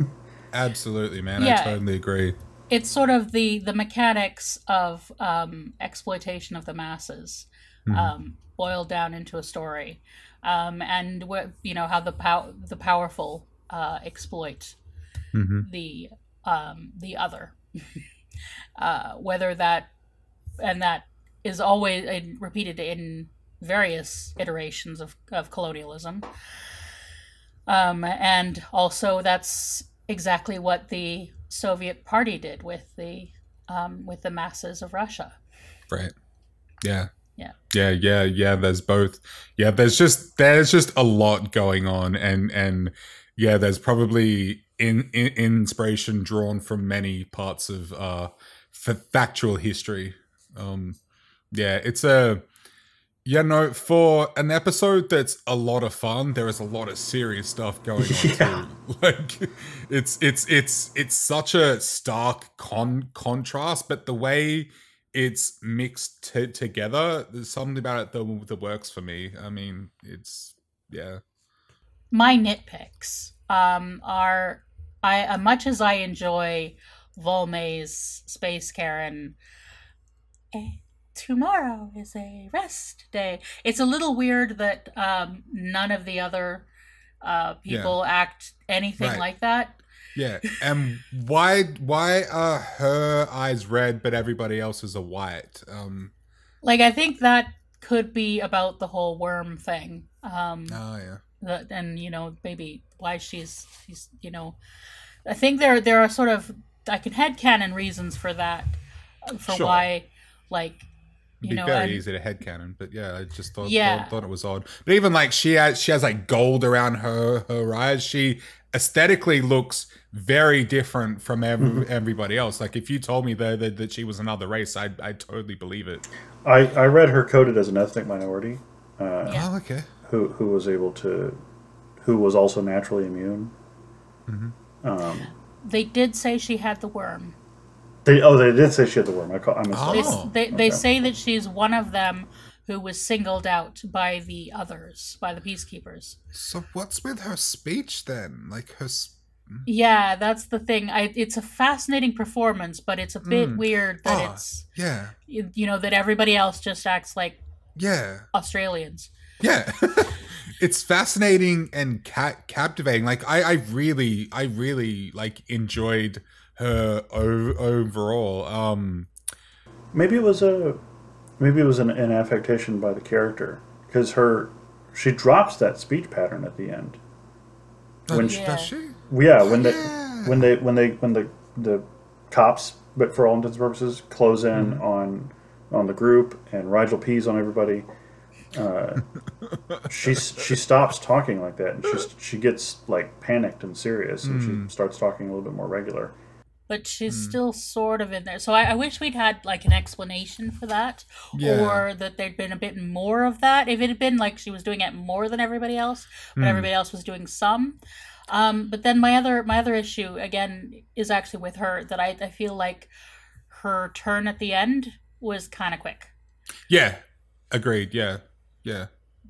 absolutely, man. Yeah. I totally agree. It's sort of the mechanics of exploitation of the masses boiled down into a story, and what, you know, how the powerful exploit the other, whether that is always repeated in various iterations of colonialism, and also that's exactly what the Soviet Party did with the masses of Russia. Right. Yeah. Yeah. Yeah. There's both. Yeah. There's just a lot going on, and yeah, there's probably inspiration drawn from many parts of factual history. Yeah, it's for an episode that's a lot of fun, there is a lot of serious stuff going on too. Like, it's such a stark contrast, but the way it's mixed together, there's something about it that works for me. I mean, my nitpicks are, much as I enjoy Volme's Space Karen, tomorrow is a rest day. It's a little weird that none of the other people act anything like that. Yeah, and why are her eyes red but everybody else's are white? Like, I think that could be about the whole worm thing. And you know, maybe why she's you know, I think there are sort of, I can headcanon reasons for that, for why, like, you know, very easy to headcanon, but yeah, I just thought it was odd. But even like she has like gold around her eyes. She aesthetically looks very different from everybody else. Like, if you told me that she was another race, I'd totally believe it. I read her coded as an ethnic minority. Oh, okay. Who was also naturally immune. They did say she had the worm. They did say she had the worm. They say that she's one of them who was singled out by the others, by the peacekeepers. So what's with her speech then? Like her... Yeah, that's the thing. It's a fascinating performance, but it's a bit weird that it's... Yeah. You know, that everybody else just acts like Australians. Yeah. It's fascinating and captivating. Like, I really like enjoyed her overall. Maybe it was an affectation by the character, because she drops that speech pattern at the end. Does she? Yeah, when the cops, but for all intents and purposes, close in on the group and Rigel pees on everybody. She stops talking like that, and she gets like panicked and serious, and she starts talking a little bit more regular. But she's still sort of in there. So I wish we'd had like an explanation for that, or that there'd been a bit more of that. If it had been like she was doing it more than everybody else, but everybody else was doing some. But then my other issue again is actually with her, that I feel like her turn at the end was kind of quick. Yeah, agreed. Yeah.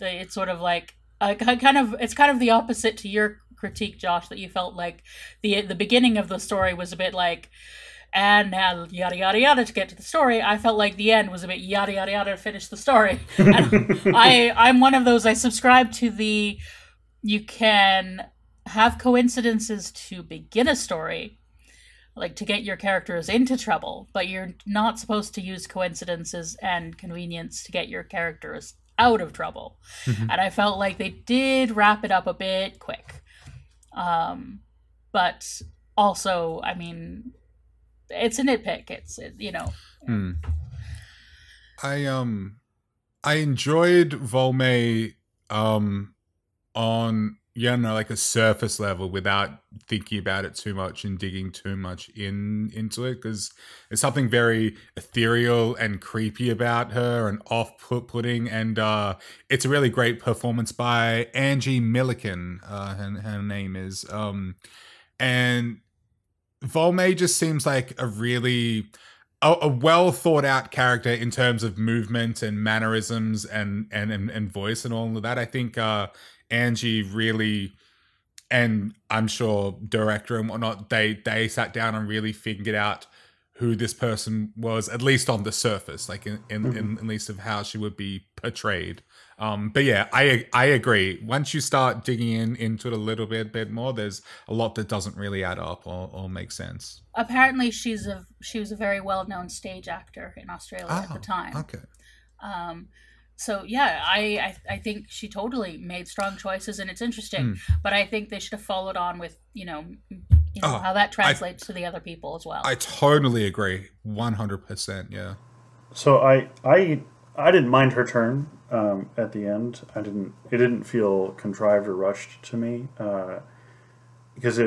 It's sort of like it's kind of the opposite to your critique, Josh, that you felt like the beginning of the story was a bit like, and now yada yada yada to get to the story. I felt like the end was a bit yada yada yada to finish the story. And I'm one of those. I subscribe to the you can have coincidences to begin a story, like to get your characters into trouble, but you're not supposed to use coincidences and convenience to get your characters out of trouble. And I felt like they did wrap it up a bit quick. But also, I mean, it's a nitpick. I enjoyed Volme on like a surface level without thinking about it too much and digging too much into it, because there's something very ethereal and creepy about her and off-putting, and it's a really great performance by Angie Milliken, her name is, and Volme just seems like a really well thought out character in terms of movement and mannerisms and voice and all of that. I think Angie really, and I'm sure director and whatnot, they sat down and really figured out who this person was, at least on the surface, like in at least of how she would be portrayed. But yeah, I agree. Once you start digging into it a little bit more, there's a lot that doesn't really add up or make sense. Apparently, she was a very well-known stage actor in Australia at the time. Okay. So yeah, I think she totally made strong choices, and it's interesting. But I think they should have followed on with how that translates to the other people as well. I totally agree, 100%. Yeah. So I didn't mind her turn at the end. It didn't feel contrived or rushed to me, because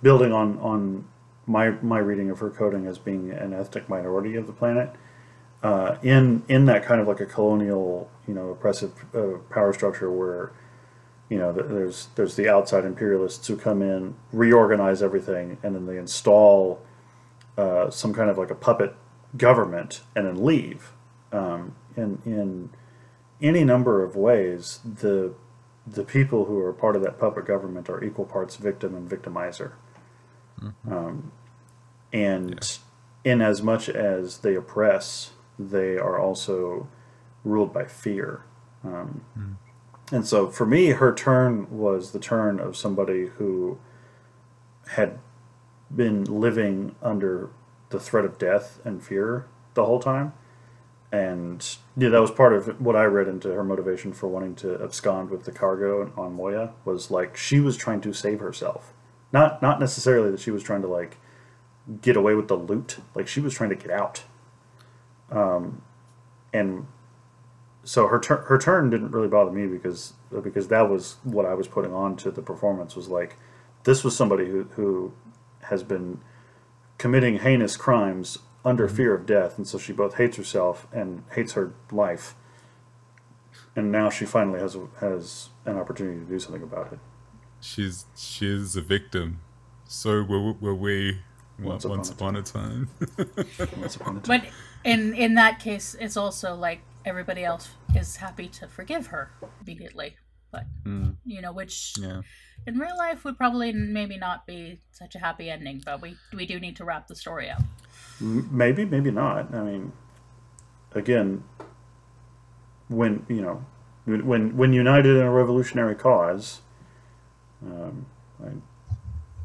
building on my reading of her coding as being an ethnic minority of the planet. In that kind of like a colonial, oppressive power structure where, there's the outside imperialists who come in, reorganize everything, and then they install some kind of like a puppet government and then leave. In any number of ways, the people who are part of that puppet government are equal parts victim and victimizer. In as much as they oppress, they are also ruled by fear. And so for me, her turn was the turn of somebody who had been living under the threat of death and fear the whole time. And that was part of what I read into her motivation for wanting to abscond with the cargo on Moya, was like she was trying to save herself. Not necessarily that she was trying to like get away with the loot, like she was trying to get out. And so her turn didn't really bother me because that was what I was putting on to the performance, was like This was somebody who has been committing heinous crimes under fear of death, and so she both hates herself and hates her life. And now she finally has an opportunity to do something about it. She's a victim. So were we once upon a time. Once upon a time. But in that case, it's also like everybody else is happy to forgive her immediately. But you know, which in real life would probably maybe not be such a happy ending. But we do need to wrap the story up. Maybe not. I mean, again, when united in a revolutionary cause,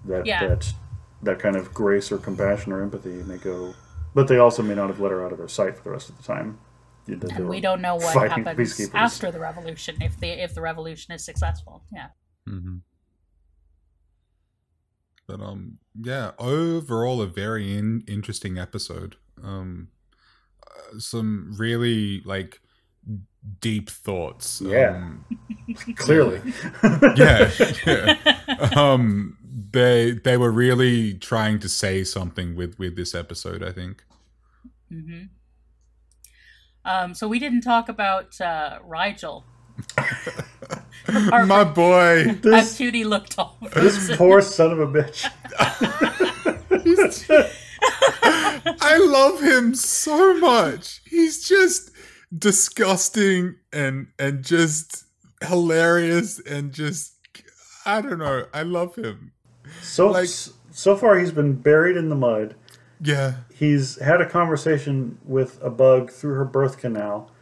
that kind of grace or compassion or empathy may go, but they also may not have let her out of their sight for the rest of the time. And we don't know what happens after the revolution if the revolution is successful. Yeah. Mm-hmm. But overall a very interesting episode. Some really like deep thoughts. Yeah. Clearly. Yeah. They were really trying to say something with this episode, I think. Mm-hmm. So we didn't talk about Rigel. My boy. How cute he looked all of this poor son of a bitch. I love him so much. He's just disgusting and just hilarious and just, I don't know. I love him. So far he's been buried in the mud. Yeah. He's had a conversation with a bug through her birth canal.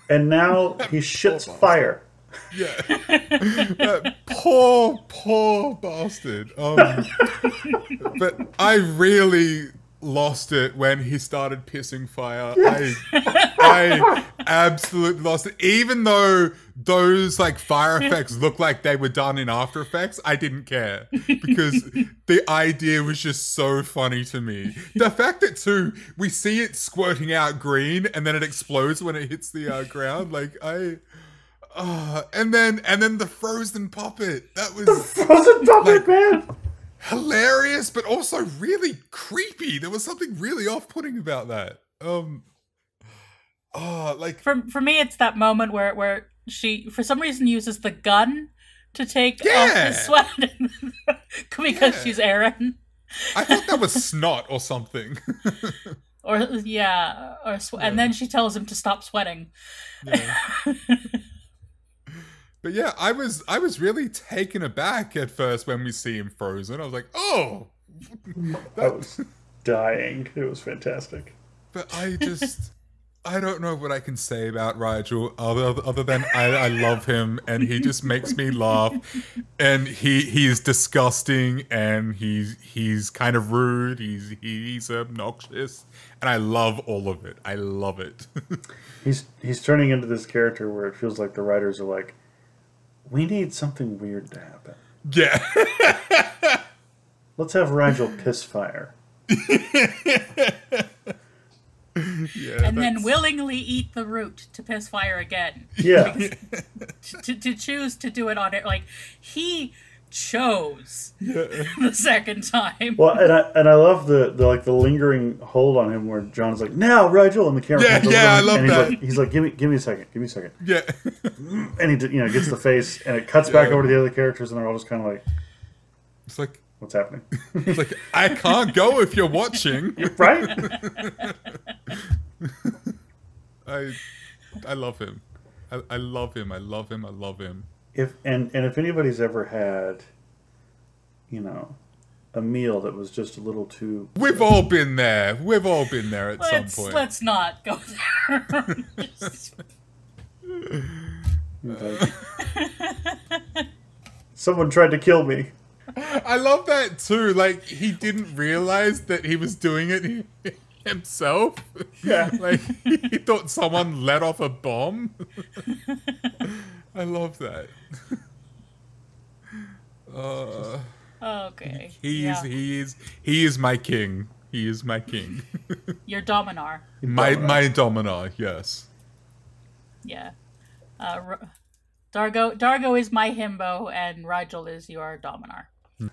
And now he shits fire. Yeah. That poor bastard. But I really lost it when he started pissing fire. Yes. I absolutely lost it. Even though those like fire effects look like they were done in After Effects, I didn't care because the idea was just so funny to me. The fact that too we see it squirting out green and then it explodes when it hits the ground, like and then the frozen puppet. That was the frozen puppet, man. Hilarious, but also really creepy. There was something really off-putting about that. Like for me, it's that moment where she, for some reason, uses the gun to take off his sweat because she's Aaron. I thought that was snot or something. And then she tells him to stop sweating. Yeah. But yeah, I was really taken aback at first when we see him frozen. I was like, oh! I was dying. It was fantastic. But I don't know what I can say about Rigel other than I love him and he just makes me laugh. And he's disgusting and he's kind of rude. He's obnoxious. And I love all of it. I love it. He's turning into this character where it feels like the writers are like, we need something weird to happen. Yeah. Let's have Rigel piss fire. And then willingly eat the root to piss fire again. Yeah. to choose to do it on it. Like, he chose the second time. Well, and I love the lingering hold on him where John's like, now Rigel, and the camera comes over I him, love and that. He's like, give me a second. Yeah. And he gets the face and it cuts back over to the other characters and they're all just kind of like, it's like, what's happening? It's like, I can't go if you're watching. Right? I love him. I love him. I love him. I love him. If anybody's ever had, a meal that was just a little too... We've all been there. We've all been there at some point. Let's not go there. Someone tried to kill me. I love that too. Like, he didn't realize that he was doing it himself. Yeah. Like, he thought someone let off a bomb. I love that. Okay. He is my king. He is my king. Your Dominar. My Dominar, yes. Yeah. Dargo is my himbo, and Rigel is your Dominar.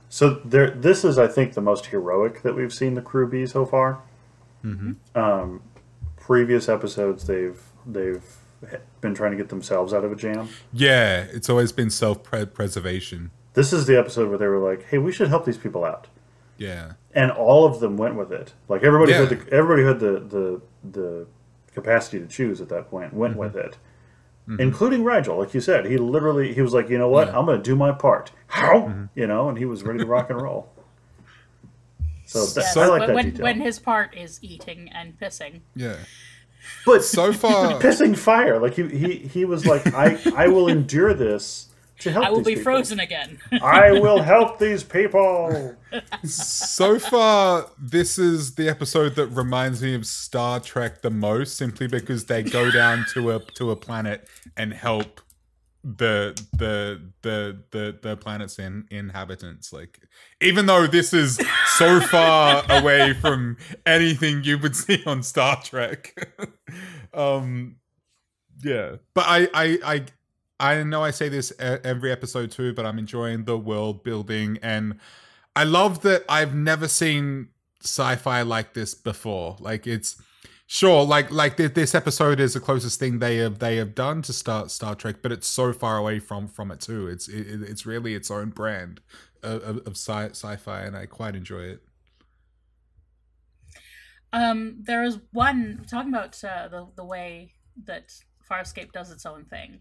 So this is, I think, the most heroic that we've seen the crew be so far. Mm-hmm. Previous episodes, they've been trying to get themselves out of a jam. Yeah, it's always been self-preservation. This is the episode where they were like, "Hey, we should help these people out." Yeah, and all of them went with it. Like everybody had the capacity to choose at that point. Went with it, including Rigel. Like you said, he was like, "You know what? I'm going to do my part." You know, and he was ready to rock and roll. So I like that detail. When his part is eating and pissing. Yeah. But so far, pissing fire. Like he was like, I will endure this to help. I will these be people. frozen again. I will help these people. So far, this is the episode that reminds me of Star Trek the most, simply because they go down to a planet and help the planet's inhabitants. Like, even though this is so far away from anything you would see on Star Trek. Yeah, but I know I say this every episode too, but I'm enjoying the world building, and I love that I've never seen sci-fi like this before. Like, it's sure, like this episode is the closest thing they have done to Star Trek, but it's so far away from it too. It's really its own brand of sci-fi, and I quite enjoy it. There is one talking about the way that Farscape does its own thing.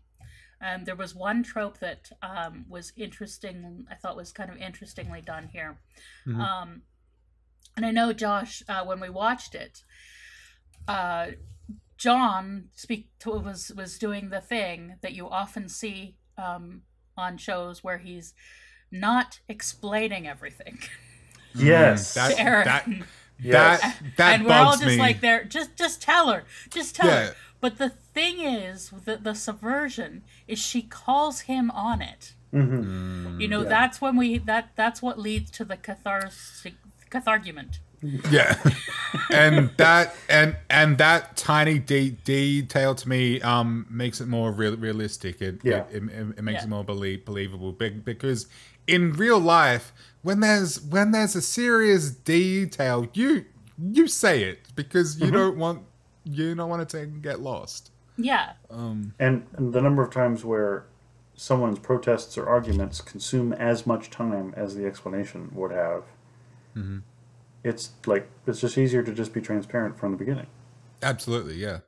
There was one trope that was interesting. I thought was kind of interestingly done here. And I know, Josh, when we watched it, John was doing the thing that you often see on shows where he's not explaining everything. Yes, to Aaron. That and we're bugs all just me. like, there, just tell her, her. But the thing is, the subversion is she calls him on it. You know, that's when that's what leads to the cathargument. Yeah, and that tiny detail to me makes it more realistic. It makes it more believable, because in real life, when there's a serious detail, you say it because you don't want it to get lost. Yeah. And the number of times where someone's protests or arguments consume as much time as the explanation would have. It's just easier to just be transparent from the beginning. Absolutely, yeah.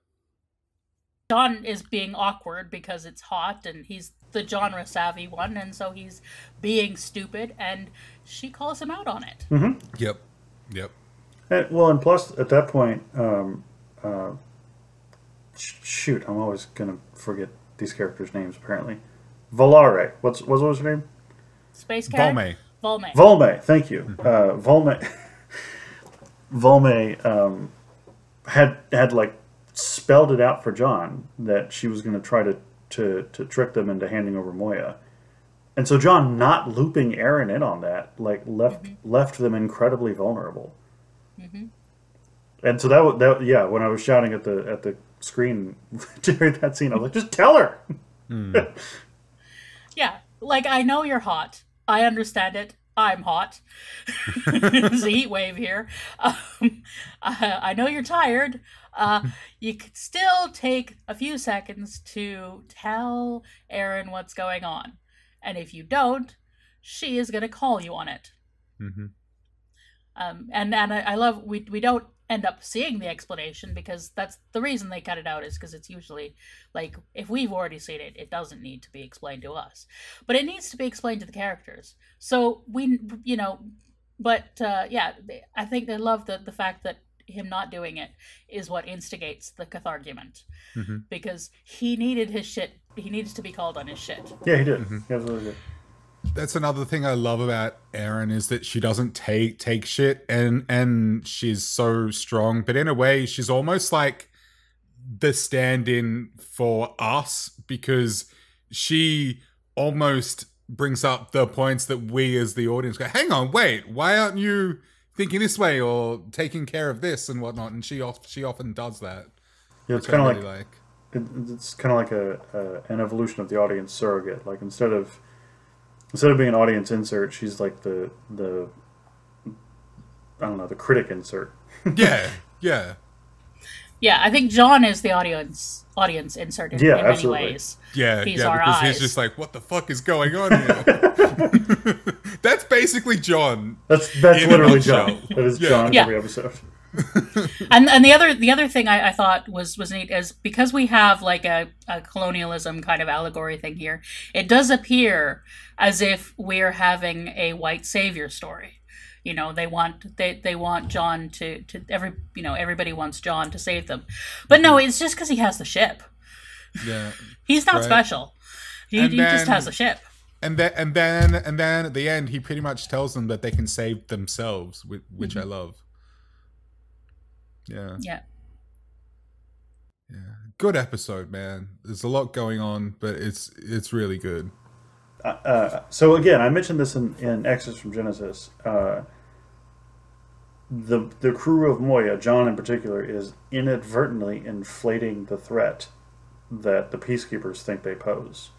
John is being awkward because it's hot, and he's the genre savvy one, and so he's being stupid, and she calls him out on it. Yep. And plus at that point, shoot, I'm always gonna forget these characters' names. Apparently, Volare. What was her name? Space cat. Volme. Volme. Thank you. Volme had like spelled it out for John that she was going to try to trick them into handing over Moya, and so John, not looping Aaron in on that, like left them incredibly vulnerable. And so that when I was shouting at the screen during that scene, I was like, just tell her. Yeah, like, I know you're hot. I understand it. I'm hot. There's a heat wave here. I know you're tired. You could still take a few seconds to tell Aaron what's going on. And if you don't, she is going to call you on it. And I love, we don't end up seeing the explanation, because that's the reason they cut it out, is because it's usually like, if we've already seen it, it doesn't need to be explained to us, but it needs to be explained to the characters. So I think they love the fact that him not doing it is what instigates the cathargument, because he needed his shit. He needs to be called on his shit. Yeah, he did. He absolutely did. That's another thing I love about Erin, is that she doesn't take shit, and she's so strong, but in a way she's almost like the stand-in for us, because she almost brings up the points that we as the audience go, hang on, wait, why aren't you thinking this way or taking care of this and whatnot? And she often does that. Yeah, it's kind of like it's kind of like an evolution of the audience surrogate. Like instead of being an audience insert, she's like the I don't know, the critic insert. Yeah, yeah. Yeah, I think John is the audience insert in many ways. Yeah, he's yeah, our because eyes. he's just like, what the fuck is going on here? That's basically John. That's literally John. That is John every episode. And the other thing I thought was neat is because we have like a colonialism kind of allegory thing here, it does appear as if we're having a white savior story. You know, they want John to everybody wants John to save them, but no, it's just because he has the ship. Yeah, he's not special. He just has a ship. And then at the end, he pretty much tells them that they can save themselves, which I love. Yeah. Yeah. Yeah. Good episode, man. There's a lot going on, but it's really good. So again, I mentioned this in Exodus from Genesis. The crew of Moya, John in particular, is inadvertently inflating the threat that the peacekeepers think they pose.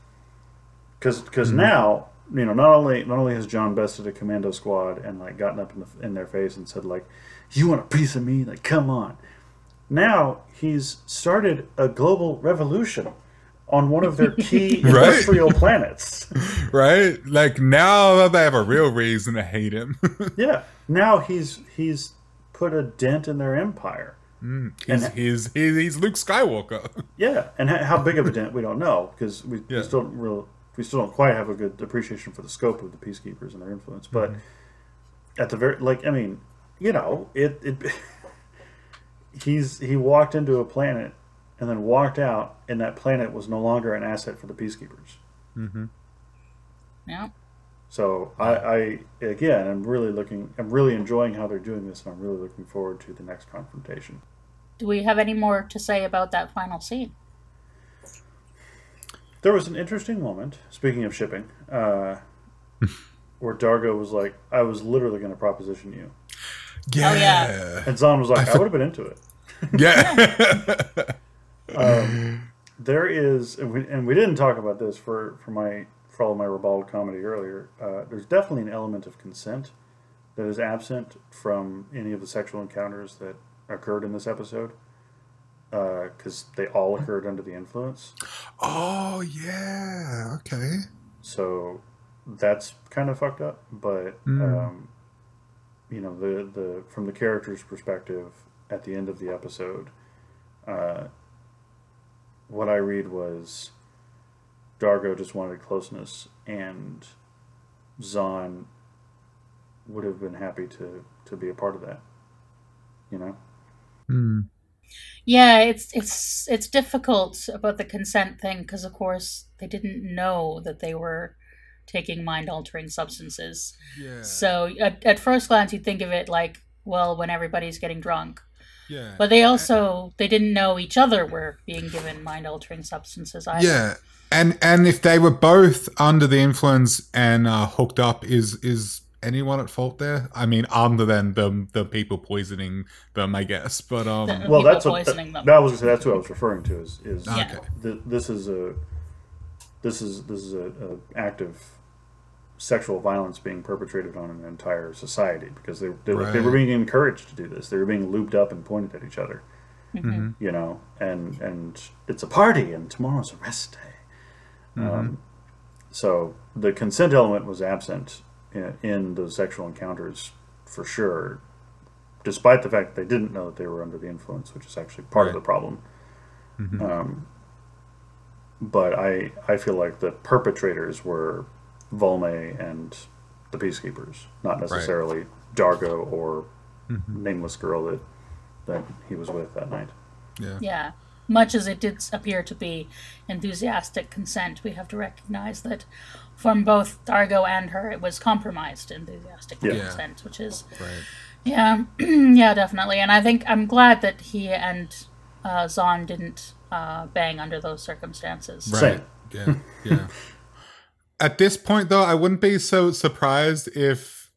Because now, you know, not only has John bested a commando squad and like gotten up in their face and said like, "You want a piece of me? Like, come on." Now he's started a global revolution on one of their key industrial planets. Right? Like, now they have a real reason to hate him. Yeah. Now he's put a dent in their empire. He's Luke Skywalker. Yeah. And how big of a dent, we don't know, because we still don't quite have a good appreciation for the scope of the peacekeepers and their influence. But at the very, like, I mean, you know, he walked into a planet and then walked out, and that planet was no longer an asset for the peacekeepers. Mm-hmm. Yeah. So I'm really enjoying how they're doing this, and I'm really looking forward to the next confrontation. Do we have any more to say about that final scene? There was an interesting moment, speaking of shipping, where Dargo was like, "I was literally going to proposition you." Yeah. Oh, yeah. And Zahn was like, "I would have been into it." Yeah. There is, and we didn't talk about this for all of my ribald comedy earlier. There's definitely an element of consent that is absent from any of the sexual encounters that occurred in this episode, because they all occurred under the influence. Oh yeah, okay. So that's kind of fucked up, but you know, the from the character's perspective at the end of the episode, what I read was Dargo just wanted closeness, and Zahn would have been happy to be a part of that. You know? Yeah, it's difficult about the consent thing because, of course, they didn't know that they were taking mind-altering substances. Yeah. So at first glance, you'd think of it like, well, when everybody's getting drunk. Yeah. But they didn't know each other were being given mind-altering substances either. Yeah. And if they were both under the influence and hooked up, is anyone at fault there? I mean, other than the people poisoning them, I guess. But well, that's poisoning them. That's what I was referring to. Is Okay. This is a act of sexual violence being perpetrated on an entire society because they were being encouraged to do this. They were being looped up and pointed at each other. Mm-hmm. You know, and it's a party, and tomorrow's a rest day. So the consent element was absent in those sexual encounters for sure, despite the fact that they didn't know that they were under the influence, which is actually part of the problem. But I feel like the perpetrators were Volme and the peacekeepers, not necessarily Dargo or nameless girl that he was with that night. Yeah. Much as it did appear to be enthusiastic consent, we have to recognize that from both Dargo and her, it was compromised enthusiastic consent, which is, yeah, definitely. And I think I'm glad that he and Zahn didn't bang under those circumstances. Right. Yeah. At this point, though, I wouldn't be so surprised if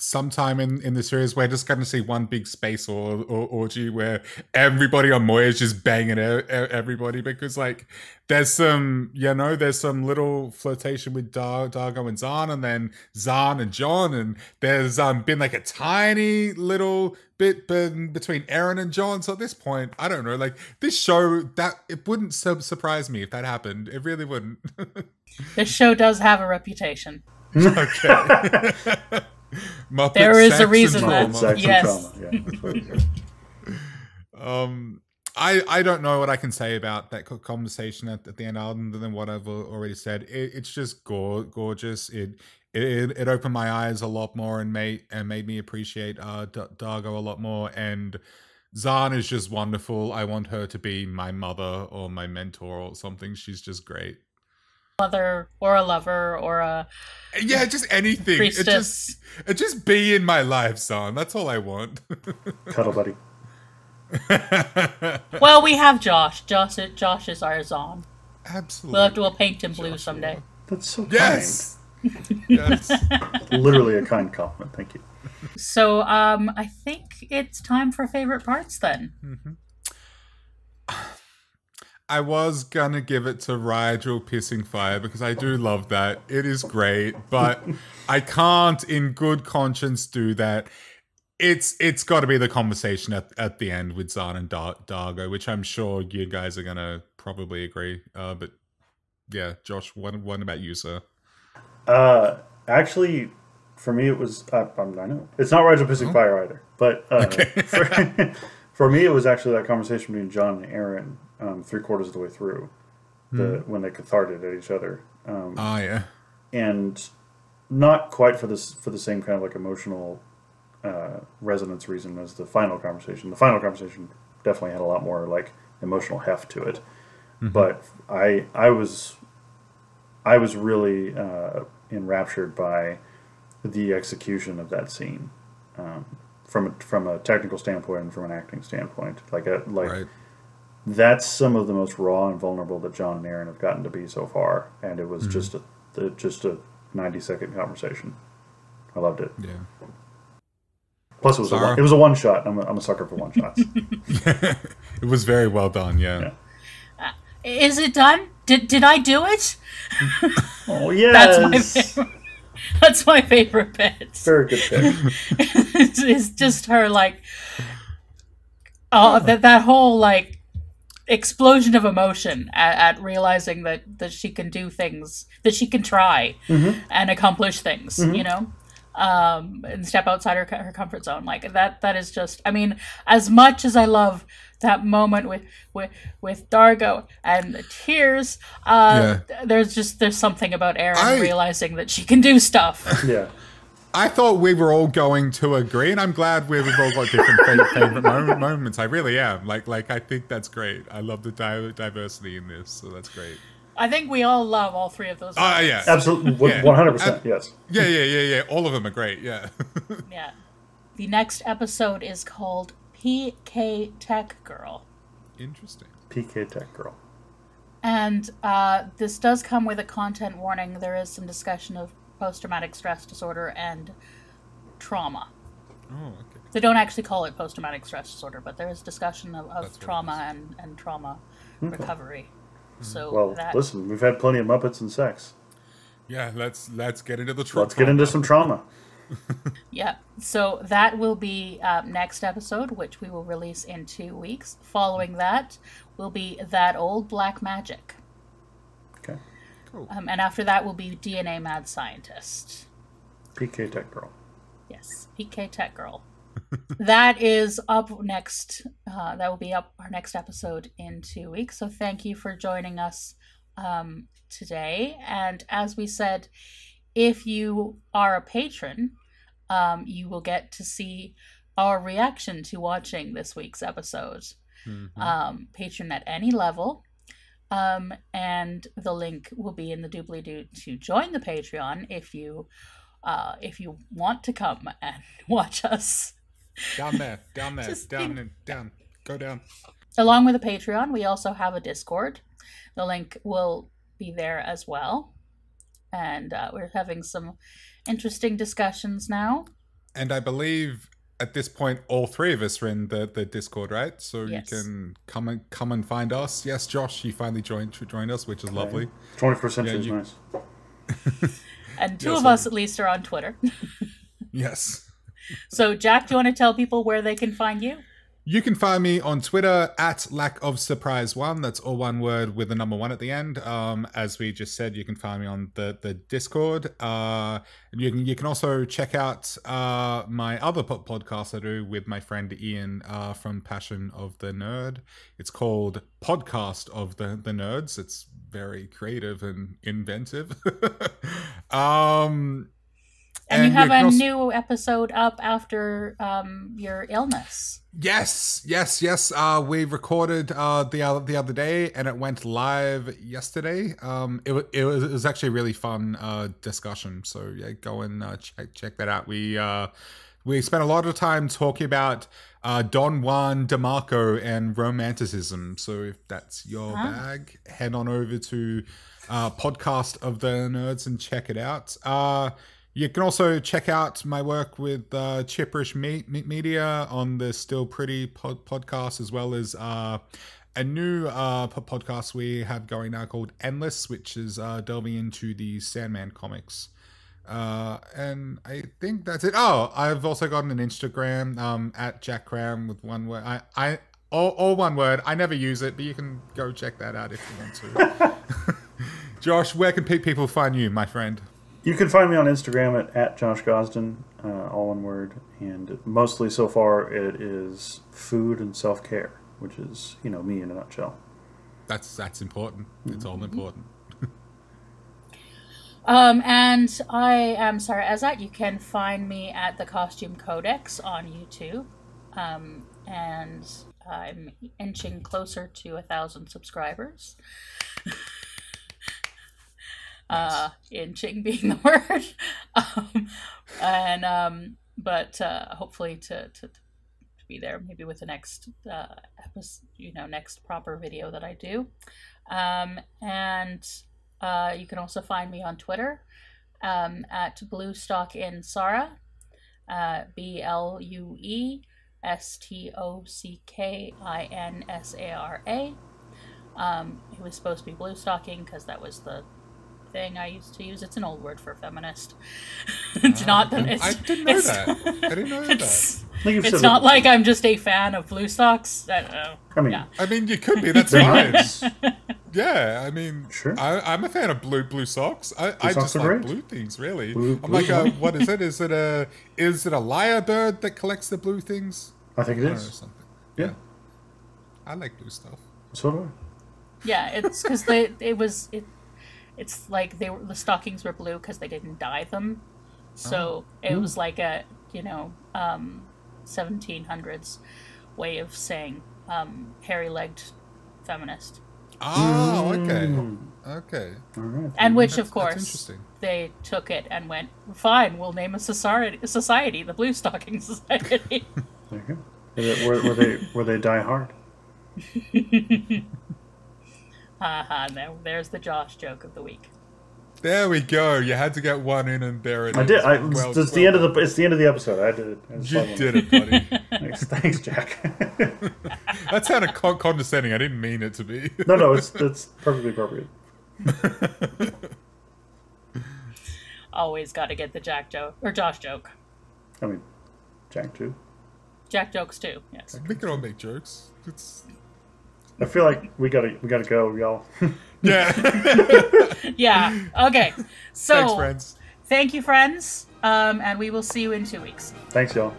sometime in the series we're just going to see one big space orgy where everybody on Moya is just banging everybody, because like there's some little flirtation with Dargo and Zahn, and then Zahn and John, and there's been like a tiny little bit between Eren and John. So at this point, I don't know, like this show, that it wouldn't surprise me if that happened. It really wouldn't. This show does have a reputation. Okay. Muppet there is a sex reason and that trauma. yes. Yeah, that's what it is. I don't know what I can say about that conversation at the end, other than what I've already said. It's just gorgeous. It opened my eyes a lot more and made me appreciate Dargo a lot more. And Zahn is just wonderful. I want her to be my mother or my mentor or something. She's just great. Mother or a lover or a just anything. Priestess. It just be in my life, Zahn. That's all I want. Cuddle buddy. Well, we have Josh. Josh is our Zahn. Absolutely. We'll paint him blue someday. That's so yes. Yes. Literally a kind compliment. Thank you. So, I think it's time for favorite parts then. Mm-hmm. I was gonna give it to Rigel pissing fire because I do love that. It is great, but I can't in good conscience do that. It's got to be the conversation at the end with Zahn and Dargo, which I'm sure you guys are gonna probably agree. But yeah, Josh, what about you, sir? Actually, for me it was I know it's not Rigel pissing fire either, but okay. For me it was actually that conversation between John and Eren. 3/4 of the way through, when they catharted at each other. Yeah, and not quite for the same kind of like emotional resonance reason as the final conversation. The final conversation definitely had a lot more like emotional heft to it, but I was really enraptured by the execution of that scene, from a technical standpoint and from an acting standpoint. Right. That's some of the most raw and vulnerable that John and Eren have gotten to be so far, and it was just a 90-second conversation. I loved it. Yeah. Plus, it was a one shot. I'm a sucker for one shots. It was very well done. Yeah. Is it done? Did I do it? Oh yes. That's my favorite bit. Very good pick. It's just her like, that whole like explosion of emotion at realizing that she can do things, that she can try and accomplish things, you know, and step outside her comfort zone. Like that is just, I mean, as much as I love that moment with Dargo and the tears, there's something about Eren realizing that she can do stuff. Yeah. I thought we were all going to agree, and I'm glad we've all got different favorite moments. I really am. Like I think that's great. I love the diversity in this, so that's great. I think we all love all three of those moments. Yeah. Absolutely. 100%, yes. Yeah. All of them are great, yeah. Yeah. The next episode is called PK Tech Girl. Interesting. PK Tech Girl. And this does come with a content warning. There is some discussion of post-traumatic stress disorder and trauma. Oh, okay. They don't actually call it post-traumatic stress disorder, but there is discussion of trauma and trauma recovery. So listen, we've had plenty of Muppets and sex. Yeah, let's get into the trauma. Let's get into some trauma. Yeah, so that will be next episode, which we will release in 2 weeks. Following that will be That Old Black Magic. Okay. Cool. And after that will be DNA Mad Scientist. PK Tech Girl. Yes, PK Tech Girl. That is up next. That will be up our next episode in 2 weeks. So thank you for joining us today. And as we said, if you are a patron, you will get to see our reaction to watching this week's episode. Patron at any level. And the link will be in the doobly-doo to join the Patreon if you want to come and watch us. Down there, down. Go down. Along with the Patreon, we also have a Discord. The link will be there as well. And we're having some interesting discussions now. And I believe at this point, all three of us are in the Discord, right? So Yes. you can come and find us. Yes, Josh, you finally joined us, which is lovely. 21st century is nice. And two of us at least are on Twitter. Yes. So, Jack, do you want to tell people where they can find you? You can find me on Twitter at lackofsurprise1. That's all one word with the number 1 at the end. As we just said, you can find me on the Discord. You can also check out my other podcast I do with my friend Ian from Passion of the Nerd. It's called Podcast of the Nerds. It's very creative and inventive. And you have a new episode up after your illness. Yes. We recorded the other day, and it went live yesterday. It was actually a really fun discussion. So yeah, go and check that out. We spent a lot of time talking about Don Juan DeMarco and romanticism. So if that's your bag, head on over to Podcast of the Nerds and check it out. You can also check out my work with Chipperish Media on the Still Pretty podcast, as well as a new podcast we have going now called Endless, which is delving into the Sandman comics. And I think that's it. Oh, I've also got an Instagram at Jack Kramme with one word. I all one word. I never use it, but you can go check that out if you want to. Josh, where can people find you, my friend? You can find me on Instagram at Josh Gosdin, all one word, and mostly so far it is food and self-care, which is, me in a nutshell. That's important. It's all important. And I am Sara Ezzat. You can find me at the Costume Codex on YouTube. And I'm inching closer to 1,000 subscribers. Inching being the word. But hopefully to be there maybe with the next episode, next proper video that I do. And you can also find me on Twitter at BlueStockInSara, BlueStockInsara. It was supposed to be blue stocking because that was the thing I used to use. It's an old word for feminist. It's not that I didn't know that. I didn't know that. It's not like I'm just a fan of blue stocks. I don't know. I mean, you could be. That's fine. Nice. Yeah, I mean, sure. I'm a fan of blue socks. I socks just like great. blue things, really. Blue I'm like, what is it? Is it a lyrebird that collects the blue things? I think it Or is. something. Yeah. I like blue stuff. So do I. Yeah, it's because it's like the stockings were blue because they didn't dye them, so it was like a 1700s way of saying hairy-legged feminist. Oh, okay. Okay. All right. And which, That's of course, interesting. they took it and went, fine, we'll name a society, the Blue Stocking Society. There you go. Were they die hard? There's the Josh joke of the week. There we go. You had to get one in, and there it is. I did. It's the end of the episode. I did it. You did it, buddy. Thanks, Jack. That sounded condescending. I didn't mean it to be. No, it's perfectly appropriate. Always got to get the Jack joke or Josh joke. I mean, Jack too. Jack jokes too. Yes. We can all make jokes. I feel like we gotta go, y'all. Yeah. Yeah. Okay. So Thanks, friends. Thank you, friends. And we will see you in 2 weeks. Thanks, y'all.